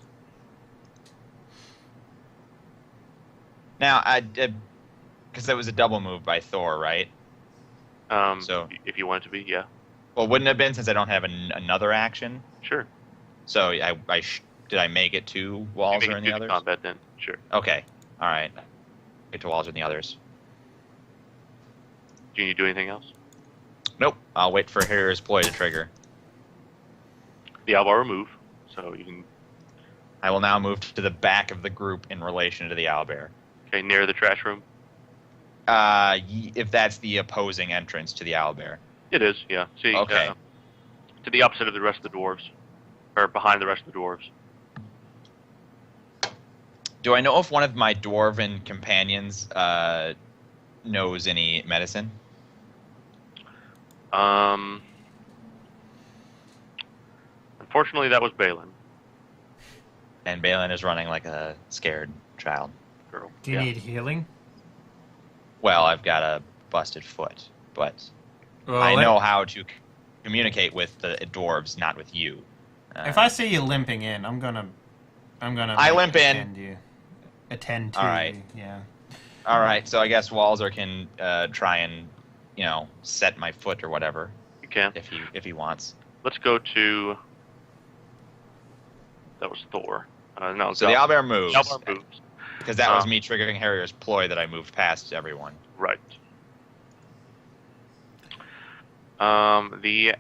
Now, because that was a double move by Thor, right? So if you want it to be, yeah. Well, wouldn't it have been since I don't have another action? Sure. So did I make it to Walzer and the others? Combat then, sure. Okay, all right. Get to Walzer and the others. Do you need to do anything else? Nope. I'll wait for Harrier's ploy to trigger. The owlbear will move, so you can. I will now move to the back of the group in relation to the owlbear. Okay, near the trash room. If that's the opposing entrance to the owlbear. It is, yeah. See, okay. To the opposite of the rest of the dwarves, or behind the rest of the dwarves. Do I know if one of my dwarven companions knows any medicine? Unfortunately, that was Balin. And Balin is running like a scared child. Girl. Do you Yeah. need healing? Well, I've got a busted foot, but Well, I know how to communicate with the dwarves, not with you. If I see you limping in, I'm gonna. I limp in. Attend to All right. you. Yeah. All right, so I guess Walzer can try and, set my foot or whatever You can. if he wants. Let's go to. That was Thor. No. So the owlbear moves. The owlbear moves. Because that was me triggering Harrier's ploy that I moved past everyone. Right. The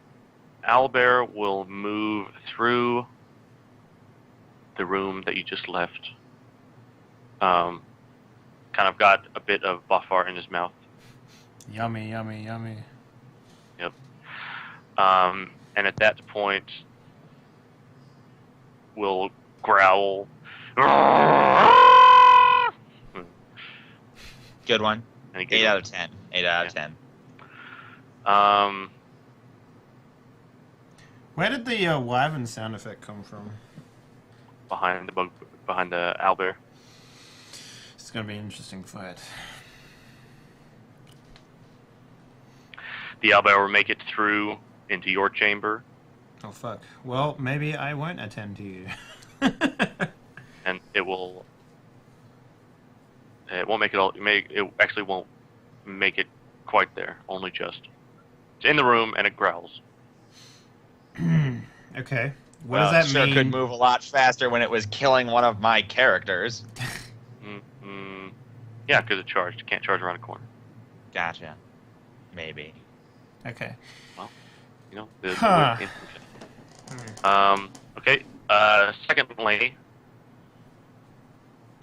owlbear will move through the room that you just left. Kind of got a bit of buffer in his mouth. Yummy, yummy, yummy. Yep. And at that point, will growl. Good one. And 8 out of 10. 8 out of 10. Where did the wyvern sound effect come from? Behind the owlbear. It's gonna be an interesting fight. The owlbear will make it through into your chamber, Oh fuck. Well, maybe I won't attend to you. and it won't make it all. It actually won't make it quite there. Only just. It's in the room and it growls. Okay. What does that sure mean? could move a lot faster when it was killing one of my characters. Yeah, because it charged. It can't charge around a corner. Gotcha. Maybe. Okay. Huh. Okay. Secondly,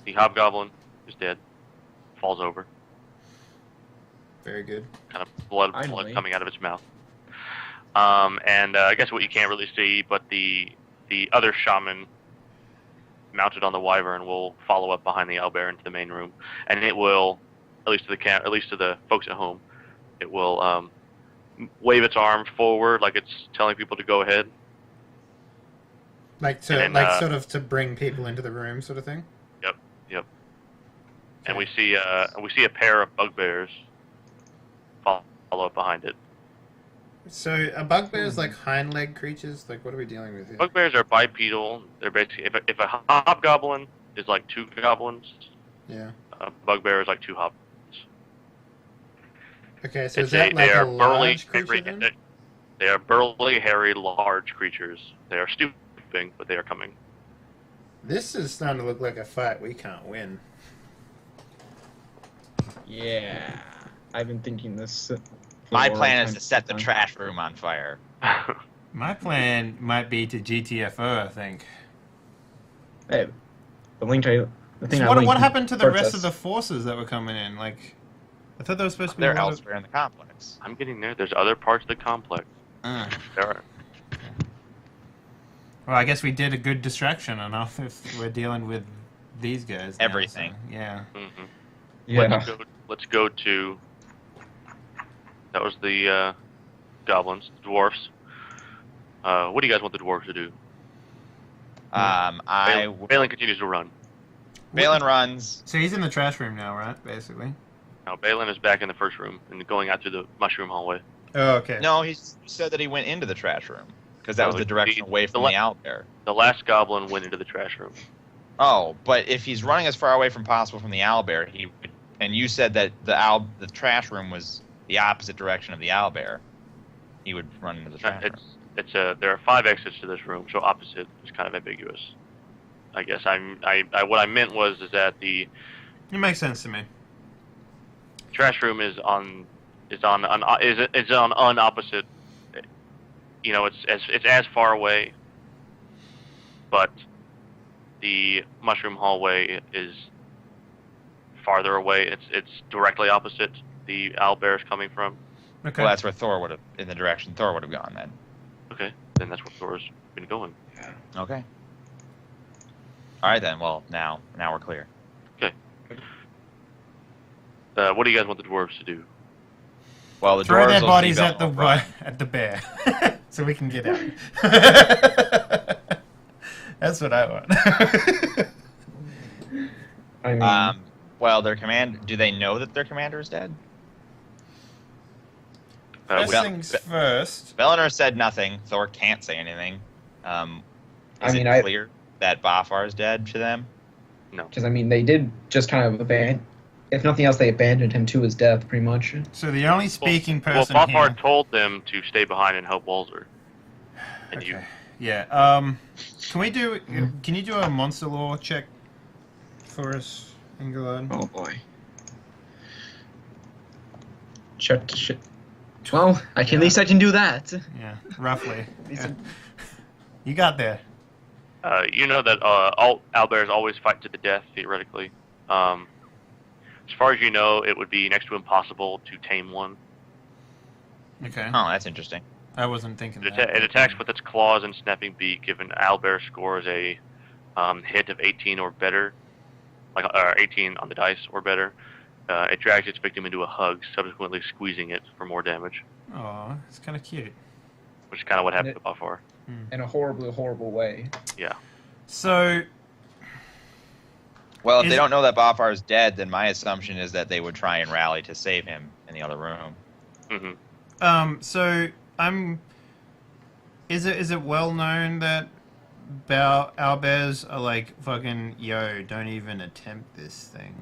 the hobgoblin is dead. Falls over. Very good. Kind of blood Finally. coming out of its mouth. And I guess what you can't really see, but the other shaman mounted on the wyvern will follow up behind the owlbear into the main room, and it will, at least to the folks at home, it will wave its arm forward like it's telling people to go ahead. Like And then, sort of to bring people into the room, sort of thing. Yep. And we see a pair of bugbears follow up behind it. So are bugbears like hind leg creatures? Like what are we dealing with here? Bugbears are bipedal. They're basically if a hobgoblin is like two goblins, Yeah. a bugbear is like two hobgoblins. Okay, so is that like a large creature then? They are burly, hairy, large creatures. They are stooping, but they are coming. This is starting to look like a fight we can't win. Yeah, I've been thinking this. My plan is to set the trash room on fire. My plan might be to GTFO, I think. Hey, the link the thing So I what linked happened to the rest hurts of us. the forces that were coming in? Like, I thought there was supposed to be They're a lot elsewhere in the complex. I'm getting there. There's other parts of the complex. There are. Well, I guess we did a good distraction enough if we're dealing with these guys. now, Everything. so, yeah. Mm-hmm. Yeah. Let's go to. That was the goblins, dwarfs. What do you guys want the dwarves to do? Balin continues to run. Balin runs. So he's in the trash room now, right? Basically. Now Balin is back in the first room and going out through the mushroom hallway. Oh, okay. No, he said that he went into the trash room because that was the direction away from the owlbear. The last goblin went into the trash room. Oh, but if he's running as far away from possible from the owlbear, and you said that the trash room was the opposite direction of the owlbear, he would run into the trash room. There are 5 exits to this room, so opposite is kind of ambiguous. I guess what I meant was that the It makes sense to me. trash room is on opposite. You know, it's as far away, but the mushroom hallway is farther away. It's directly opposite the owlbear is coming from. Okay. Well, that's where Thor would have, in the direction Thor would have gone then. Okay, then that's where Thor's been going. Okay. All right then. Well, now we're clear. Okay. What do you guys want the dwarves to do? Well, the Throw dwarves their will bodies see at the Bell at the bear, so we can get out. That's what I want. I mean, well, their command. Do they know that their commander is dead? First Well, things first. Valinor said nothing. Thor can't say anything. Is it clear that Bafar is dead to them? no. because I mean, they did just kind of abandon. If nothing else, they abandoned him to his death, pretty much. So the only speaking Well, person Bafar here. told them to stay behind and help Walzer. And Okay. Yeah. Can we do? Can you do a monster lore check for us, England? Oh boy. Shit. Well, at least I can do that. Yeah, roughly. These Yeah. You got there. you know that all owlbears always fight to the death, theoretically. As far as you know, it would be next to impossible to tame one. Okay. Oh, that's interesting. I wasn't thinking It, that. it attacks with its claws and snapping beak if an owlbear scores a hit of 18 or better, like 18 on the dice or better. It drags its victim into a hug, subsequently squeezing it for more damage, Oh, it's kind of cute. which is kind of what happened to Bafar. in a horribly horrible way. Yeah. So, Well, if Is- they don't know that Bafar is dead, then my assumption is that they would try and rally to save him in the other room. hmm so I'm. Is it well known that owlbears are like fucking don't even attempt this thing?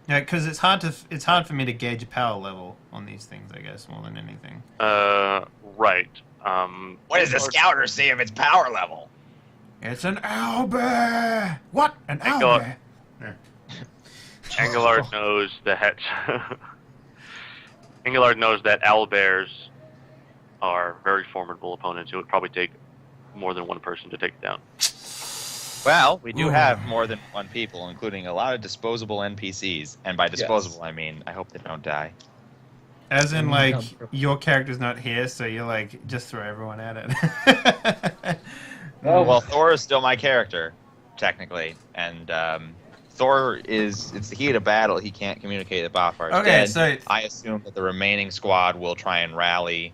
Yeah, because it's hard for me to gauge a power level on these things, I guess, more than anything. Right. What does the scouter see of its power level? It's an owlbear. What? An Thank God. owlbear? Engelard knows that. Engelard knows that owlbears are very formidable opponents. It would probably take more than one person to take it down. Well, we do have more than one people, including a lot of disposable NPCs. And by disposable, I mean, I hope they don't die. As in, Mm, like, no. your character's not here, so you're like, just throw everyone at it. Oh. Well, Thor is still my character, technically. And Thor is, it's the heat of battle. He can't communicate that Bafar is Okay, dead. so- I assume that the remaining squad will try and rally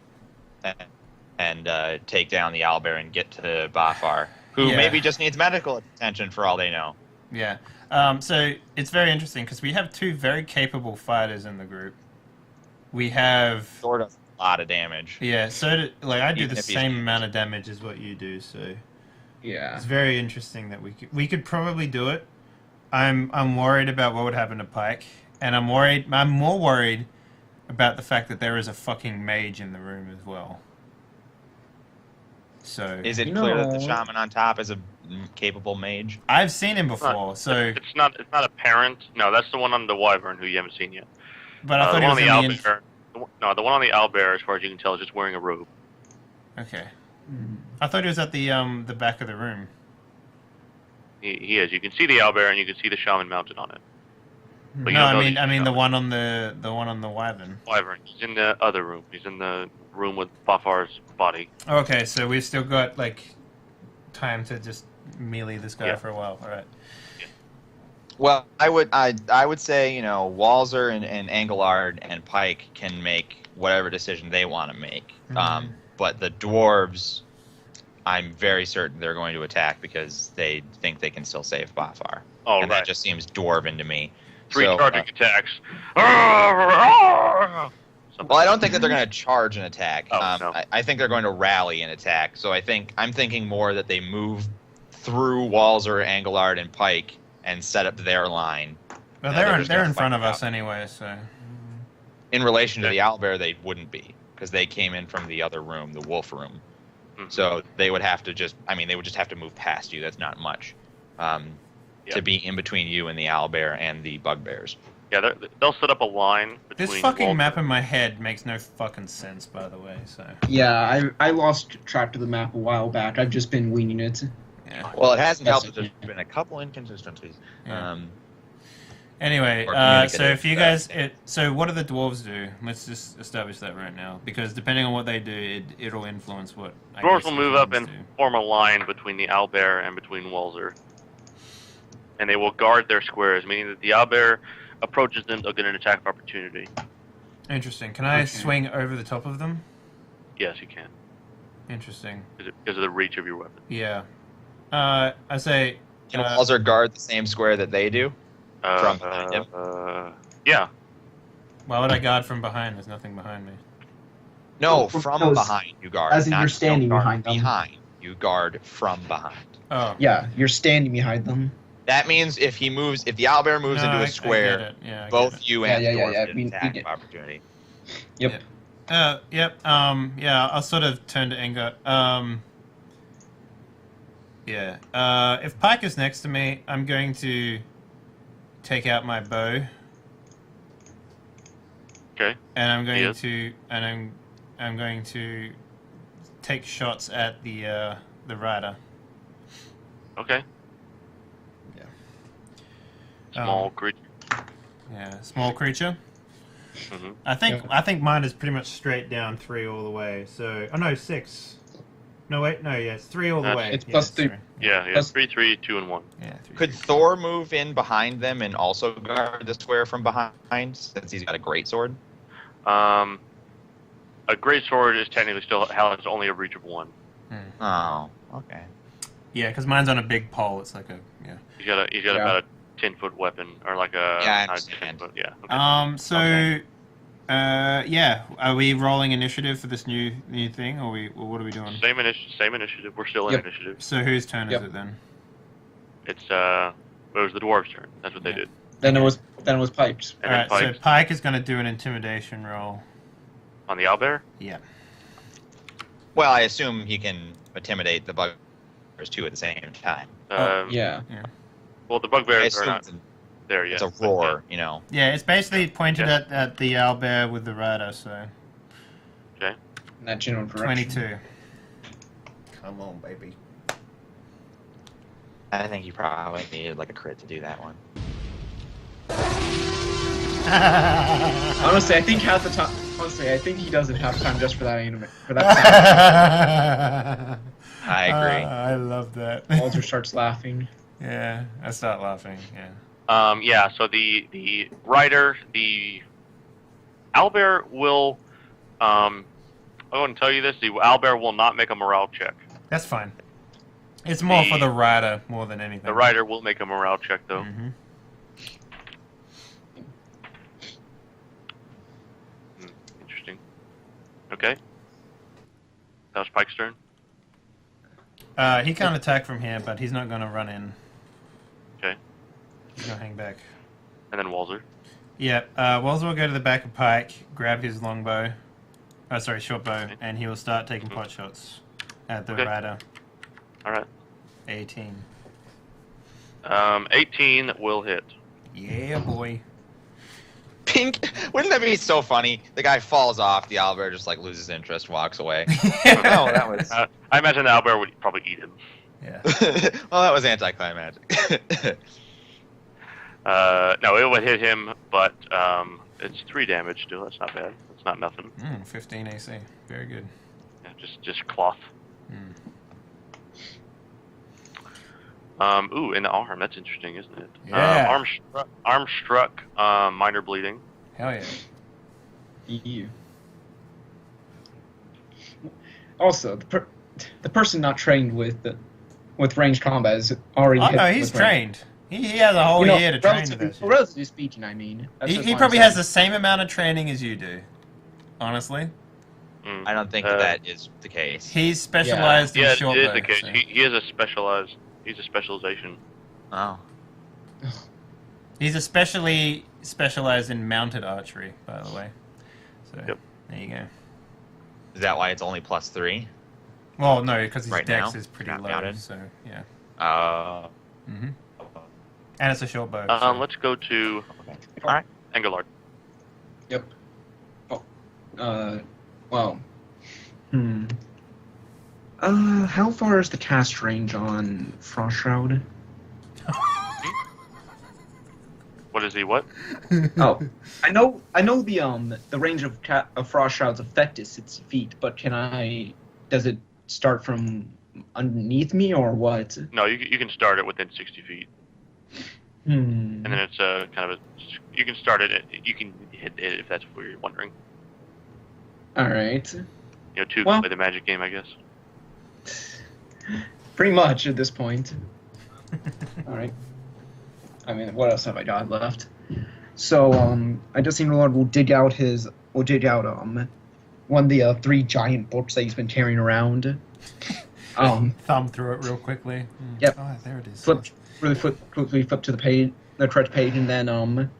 and take down the owlbear and get to Bafar, who Yeah. maybe just needs medical attention for all they know. Yeah. So it's very interesting because we have two very capable fighters in the group. We have Thor does a lot of damage. I do Even the if he's same injured. amount of damage as what you do. So Yeah. it's very interesting that we could probably do it. I'm worried about what would happen to Pike, and I'm more worried about the fact that there is a fucking mage in the room as well. So Is it You clear that the know- shaman on top is a capable mage? I've seen him before. So, It's not apparent. No, that's the one on the wyvern who you haven't seen yet. but I The thought he one was on in the the. owlbear. The one on the owlbear, as far as you can tell, is just wearing a robe. Okay. Mm. I thought he was at the back of the room. He is. You can see the owlbear and you can see the shaman mounted on it. But you No, don't know I that mean he's the shaman. one on the wyvern. Wyvern. He's in the other room. He's in the room with Bafar's body. Okay, so we've still got like time to just melee this guy Yeah. for a while. All right. Well, I would say, you know, Walzer and Engelard and Pike can make whatever decision they want to make. Mhm. But the dwarves, I'm very certain they're going to attack because they think they can still save Bafar. Oh, And right. that just seems dwarven to me. Three So, charging attacks. Something. Well, I don't think that they're going to charge an attack. Oh, no. I think they're going to rally an attack. So I'm thinking more that they move through Walzer, Engelard, and Pike and set up their line. Well, No, they're just they're gonna in front fight of it us out. anyway, so In relation to the owlbear, they wouldn't be because they came in from the other room, the wolf room. Mhm. So they would have to they would just have to move past you. That's not much. Yeah. To be in between you and the owlbear and the bugbears. Yeah, they'll set up a line between. this fucking Walter- map in my head makes no fucking sense. By the way, so Yeah, I lost track of the map a while back. I've just been winging it. yeah. Well, it hasn't Yes, helped that there's been a couple inconsistencies. Yeah. Um, Anyway, Or so if you communicative guys, so what do the dwarves do? Let's just establish that right now, because depending on what they do, it'll influence what. I Dwarves guess will the move up and humans form a line between the owlbear and between Walzer. and they will guard their squares, meaning that the owlbear approaches them, they'll get an attack of opportunity. Interesting. Can I swing over the top of them? Yes, you can. Interesting. Because of the reach of your weapon. Yeah. I say... Can Walzer guard the same square that they do? From behind him? Yeah. Why would I guard from behind? There's nothing behind me. No, From from those- behind you guard. as in not you're standing guard behind them. Behind. You guard from behind. Oh. Yeah, you're standing behind them. That means if the owlbear moves No, into I a get square, it. Yeah, I get both it. you and Yeah, Dwarf yeah. get We an attack get- of opportunity. Yep. Yep. Yeah, I'll sort of turn to anger. Yeah. If Pike is next to me, I'm going to take out my bow. Okay. And I'm going Yes. to I'm going to take shots at the rider. Okay. Yeah. Small creature. Yeah, small creature. Mm-hmm. I think mine is pretty much straight down 3 all the way. So no 6. No wait, no, yeah, it's 3 all the way. It's Yeah, plus 3. sorry. Yeah. Plus- 3, 3, 2, and 1. Yeah, 3. Could Thor move in behind them and also guard the square from behind, since he's got a great sword? A great sword is technically still has only a reach of 1. Oh, okay. Yeah, because mine's on a big pole. It's like a He's got Yeah. about a 10-foot weapon, or like a Yeah, I not a understand. 10-foot, yeah. Okay. So, Okay. yeah, are we rolling initiative for this new thing, or what are we doing? Same initiative. We're still in Yep. initiative. So whose turn Yep. is it then? It was the dwarves' turn. That's what they Yeah. did. Then it was Pike's. And All then right, so Pike's Pike is going to do an intimidation roll. on the owlbear. Yeah. Well, I assume he can intimidate the bugbears too at the same time. Yeah. Well, the I bugbears are assume not there yet. it's a but, roar, you know. Yeah, it's basically pointed Yeah. at the owlbear with the rider, so Okay. In that general direction. 22. Come on, baby. I think you probably needed like a crit to do that one. Honestly, I think half the time. Honestly, I think he doesn't have time just for that anime. For that. I agree. I love that. Walter starts laughing. Yeah, I start laughing. Yeah. Yeah. So the rider, the owlbear will. I want to tell you this: the owlbear will not make a morale check. That's fine. It's more for the rider more than anything. The rider will make a morale check, though. Mm-hmm. Interesting. Okay. That was Pike's turn. He can't attack from here, but he's not going to run in. Okay. He's going to hang back. And then Walzer. Yeah, Walzer will go to the back of Pike, grab his longbow. Oh, sorry, short bow, Okay. and he will start taking pot shots at the Okay. rider. All right. 18. 18 will hit. Yeah, boy. Pink. Wouldn't that be so funny? The guy falls off, the owlbear just like loses interest, walks away. Oh, that was. I imagine the owlbear would probably eat him. Yeah. Well, that was anticlimactic. No, it would hit him, but it's 3 damage still. That's not bad. That's not nothing. 15 AC. Very good. Yeah, just cloth. Mm. Ooh, in the arm. That's interesting, isn't it? Yeah. Arm struck. Minor bleeding. Hell yeah. EU. Also, the person not trained with ranged combat is already. Oh, hit no, with he's range. trained. He has a whole year to train to this. Relatively speaking, I mean. That's just He what probably I'm has the saying. same amount of training as you do. Honestly. Mm. I don't think that is the case. He's specialized Yeah, in it short is bow, the case. so- He is a specialized. He's a specialization. Oh. He's especially specialized in mounted archery, by the way. So Yep. there you go. Is that why it's only +3? Well, no, because his Right dex now? is pretty Not low. mounted? So yeah. Mm-hmm. And it's a short bow. so- Let's go to All right. Engelard. Yep. Oh. Well. How far is the cast range on Frost Shroud? What is he? What? Oh, I know the range of Frost Shroud's effect is 60 feet, but does it start from underneath me or what? No, you can start it within 60 feet. And then it's a kind of a. You can start it. You can hit it if that's what you're wondering. All right. Two Well- can play the Magic game, I guess. Pretty much at this point. All right. I mean, what else have I got left? So, I just seen Lord will dig out one of the 3 giant books that he's been carrying around. Thumb through it real quickly. Yep. Oh, there it is. quickly flip to the correct page, and then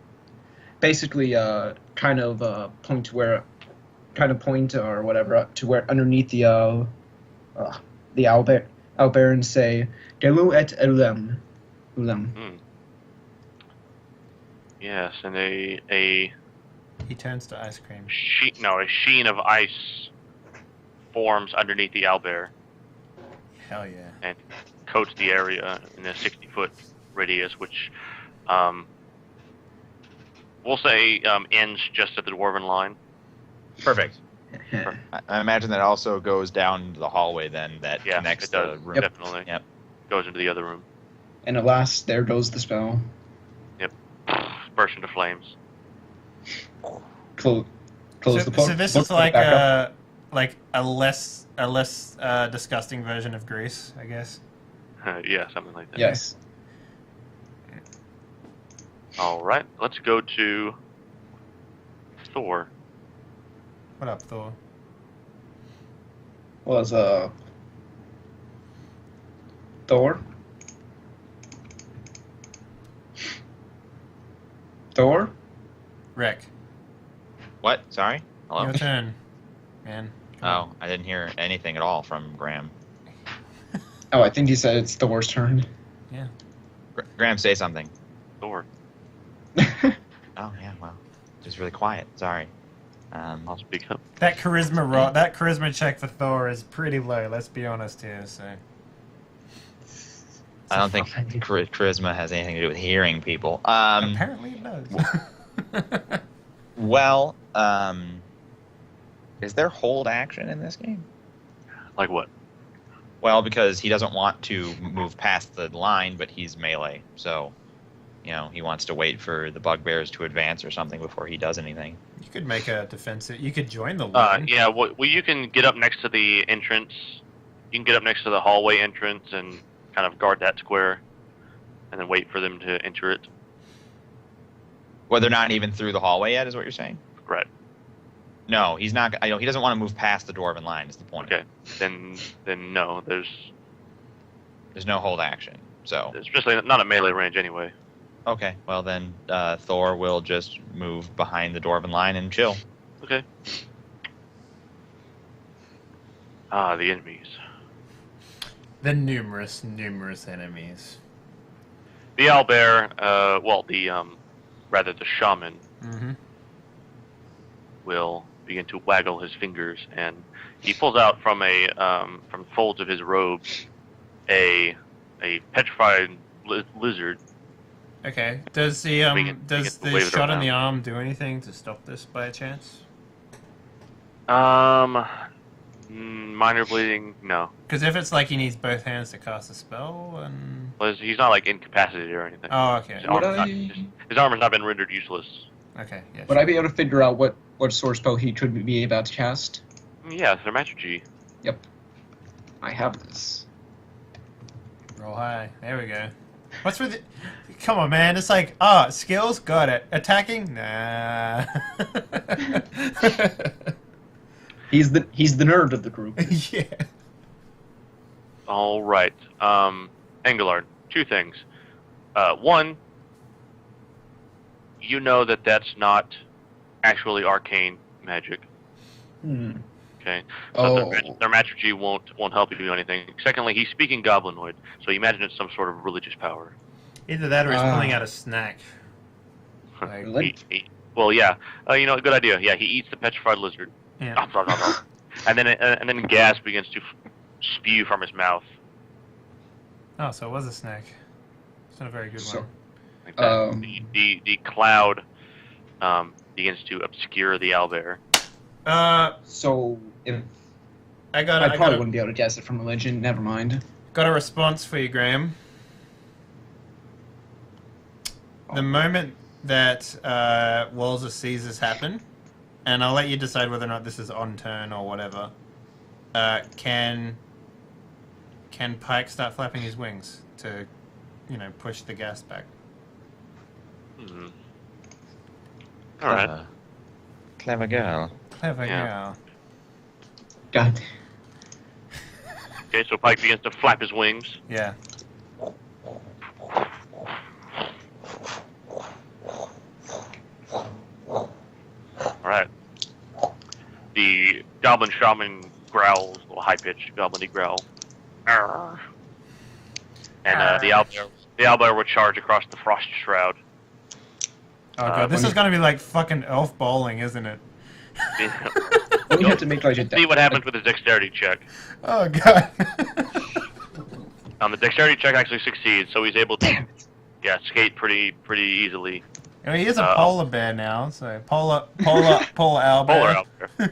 basically point or whatever up to where underneath the owlbear and say Delu et Elem. Yes, and a He turns to ice cream. sheen of ice forms underneath the owlbear Hell yeah. and coats the area in a 60-foot radius, which we'll say ends just at the dwarven line. Perfect. I imagine that also goes down into the hallway then that Yeah, connects it does. the room. Definitely. Yep. Goes into the other room. And alas, there goes the spell. Burst into flames. Close the book. So this book, is put it back up. like a less disgusting version of Grease, I guess. Yeah, something like that. Yes. All right, let's go to Thor. What up, Thor? Was Thor? Thor? Rick, What? Sorry? Hello? your turn, man. Oh, I didn't hear anything at all from Graham. Oh, I think he said it's Thor's turn. Graham, say something. Thor. Oh, yeah, well, just really quiet. Sorry. I'll speak up. That charisma check for Thor is pretty low. Let's be honest here. So I don't think charisma has anything to do with hearing people. apparently it does. Well, is there hold action in this game? Like what? Well, because he doesn't want to move past the line, but he's melee. So, he wants to wait for the bugbears to advance or something before he does anything. You could make a defensive. You could join the line. Yeah, well, you can get up next to the entrance. You can get up next to the hallway entrance and kind of guard that square, and then wait for them to enter it. Well, they're not even through the hallway yet, is what you're saying? Right. No, he's not. He doesn't want to move past the dwarven line. Is the point? Okay. Then no. There's no hold action. So especially not a melee range anyway. okay, well then Thor will just move behind the dwarven line and chill. Okay. The enemies. The numerous enemies. The owlbear. Rather the shaman Mm-hmm. will begin to waggle his fingers, and he pulls out from from folds of his robe a petrified lizard. Okay. Does the We can does wave the it shot in around. the arm do anything to stop this by a chance? Minor bleeding, no. Because if it's like he needs both hands to cast a spell, and Well, he's not like incapacitated or anything. oh, okay, His arm has not been rendered useless. okay, yeah. Would I be able to figure out what source spell he could be about to cast? Yeah, Thaumaturgy. Yep. I have this. Roll high. There we go. What's with it? Come on, man. It's like, skills? Got it. Attacking? Nah. He's the nerd of the group. Yeah. All right. Engelard, two things. One, you know that that's not actually arcane magic. Okay. So Oh. Thaumaturgy won't help you do anything. Secondly, he's speaking Goblinoid, so you imagine it's some sort of religious power. Either that or he's pulling out a snack. Like, Really? Well, yeah. Good idea. Yeah, he eats the petrified lizard. yeah. And then gas begins to spew from his mouth. Oh, so it was a snack. It's not a very good So- one. Like that. The cloud begins to obscure the owlbear. So if I got I probably wouldn't be able to guess it from religion. Never mind. got a response for you, Graham. the moment that Walzer sees this happen, and I'll let you decide whether or not this is on turn or whatever, can Pike start flapping his wings to, push the gas back? All right. Clever girl. Clever girl. God. Okay, so Pike begins to flap his wings. Yeah. Alright. The Goblin Shaman growls, a little high-pitched goblin-y growl. Arrgh. And the owlbear will charge across the Frost Shroud. Oh god, this is gonna be like fucking elf bowling, isn't it? You have to make like a See what happens with his dexterity check. Oh god. The dexterity check actually succeeds, so he's able to skate pretty easily. He is a polar bear now, so polar owlbear. Polar owlbear,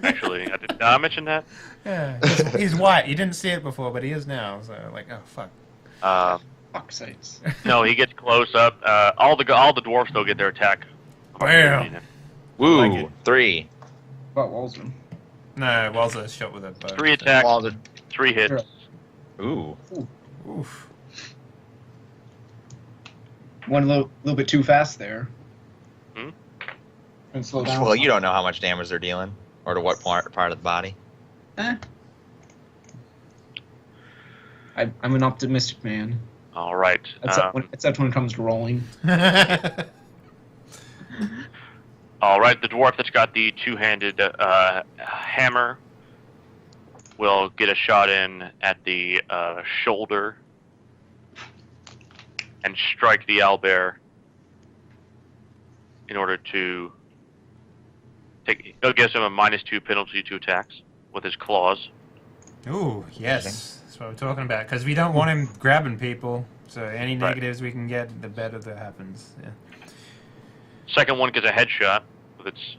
actually. Did I mention that? Yeah, he's white. You didn't see it before, but he is now. So oh fuck. Fuck's sakes. No, he gets close up. All the dwarfs though get their attack. Bam. Woo! Like it. 3. What Walzer? No, Walzer shot with a bow. 3 attacks, Walzer. 3 hits. Ooh. Oof. One a little bit too fast there. Hmm? And slow down. Well, you don't know how much damage they're dealing, or to what part of the body. I'm an optimistic man. All right. Except when it comes to rolling. All right. The dwarf that's got the two-handed hammer will get a shot in at the shoulder and strike the owlbear in order to take. It gives him a -2 penalty to attacks with his claws. Ooh, yes. That's what we're talking about. Because we don't want him grabbing people. So any negatives we can get, the better that happens. Yeah. Second one gets a headshot with its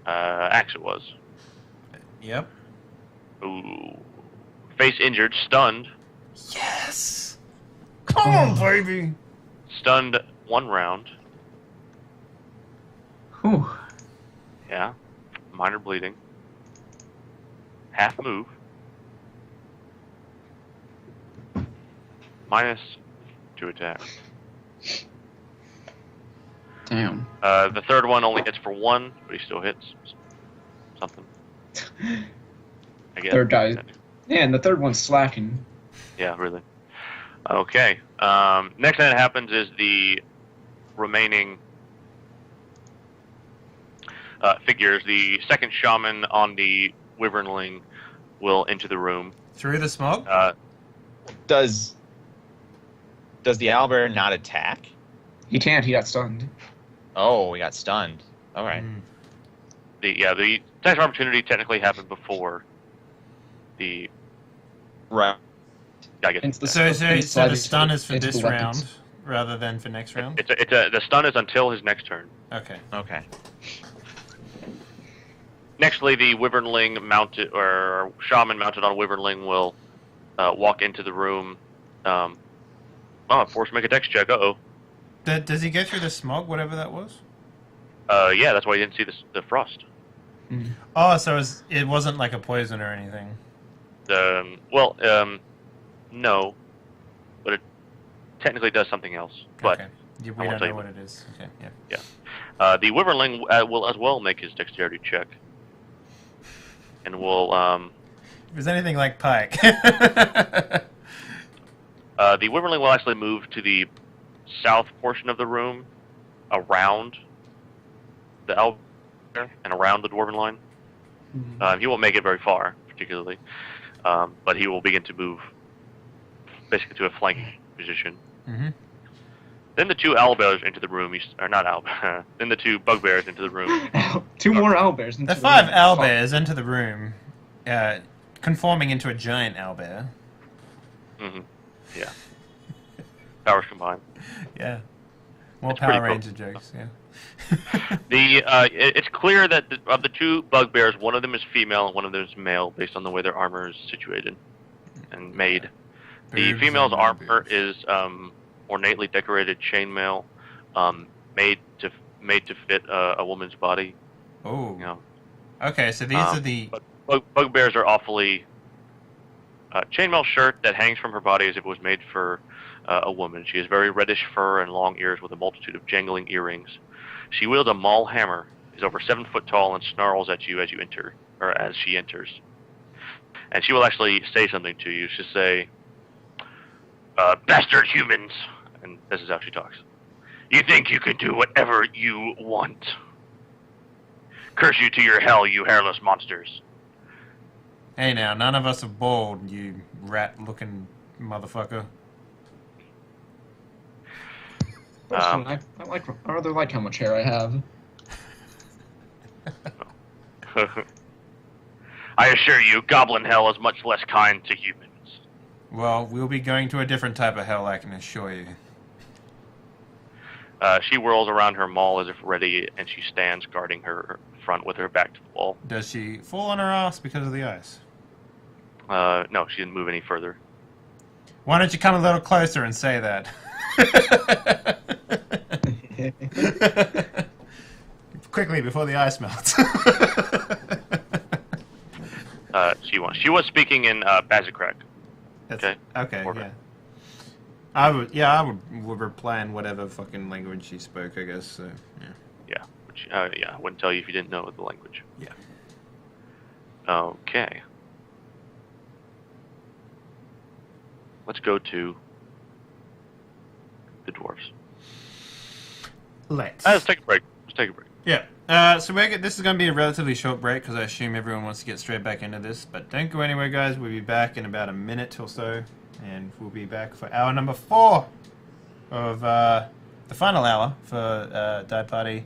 axe. It was. Yep. Ooh. Face injured, stunned. Yes! Come on, baby! Stunned 1 round. Whew. Yeah. Minor bleeding. Half move. -2 attack. Damn. The third one only hits for 1, but he still hits something. I guess. Third die. Yeah, and the third one's slacking. Yeah, really. Okay. Next thing that happens is the remaining figures. The second shaman on the wyvernling will enter the room. Through the smoke? Does the owlbear not attack? He can't. He got stunned. Oh, he got stunned. All right. The attack of opportunity technically happened before the. Right. I guess. So the stun is for this round rather than for next round? The stun is until his next turn. Okay. Okay. Nextly, the wyvernling mounted or shaman mounted on a wyvernling will walk into the room. Forced to make a dex check. Uh-oh. Does he go through the smoke, whatever that was? Yeah, that's why you didn't see the frost. Oh, so it wasn't like a poison or anything? No. But it technically does something else. But okay. We don't know what it is. Okay, yeah. Yeah. The wyvernling will as well make his dexterity check. And will... If there's anything like Pike. The wyvernling will actually move to the south portion of the room, around the owlbear and around the dwarven line. He won't make it very far, particularly, but he will begin to move basically to a flanking position. Then the two owlbears into the room. Then the two bugbears into the room. Two more owlbears. The 5 owlbears into the room, conforming into a giant owlbear. Yeah. Powers combined. Yeah. More It's Power pretty Ranger jokes, yeah. It's clear that of the two bugbears, one of them is female and one of them is male, based on the way their armor is situated and made. The Boobs female's and no armor boobs. is ornately decorated chainmail, made to fit a woman's body. Oh. You know, Okay, so these are the... but bugbears are awfully. Chainmail shirt that hangs from her body as if it was made for a woman. She has very reddish fur and long ears with a multitude of jangling earrings. She wields a maul hammer, is over 7 foot tall, and snarls at you as you enter, or as she enters. And she will actually say something to you. She'll say, "Bastard humans," and this is how she talks. "You think you can do whatever you want? Curse you to your hell, you hairless monsters." Hey now, none of us are bald, you rat-looking motherfucker. I rather like how much hair I have. I assure you, Goblin Hell is much less kind to humans. Well, we'll be going to a different type of hell, I can assure you. She whirls around her maul as if ready, and she stands guarding her front with her back to the wall. Does she fall on her ass because of the ice? No, she didn't move any further. Why don't you come a little closer and say that? Quickly, before the ice melts. She was speaking in Bazikrak. Okay. Okay, Order. yeah. I would plan whatever fucking language she spoke, I guess, so, yeah. Yeah, which, I wouldn't tell you if you didn't know the language. Yeah. Okay. Let's go to the dwarves. Let's take a break. Yeah. So this is going to be a relatively short break because I assume everyone wants to get straight back into this. But don't go anywhere, guys. We'll be back in about a minute or so. And we'll be back for hour number 4 of the final hour for Die Party,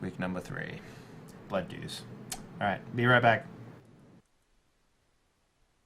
week number 3. Blood Dues. Alright, be right back.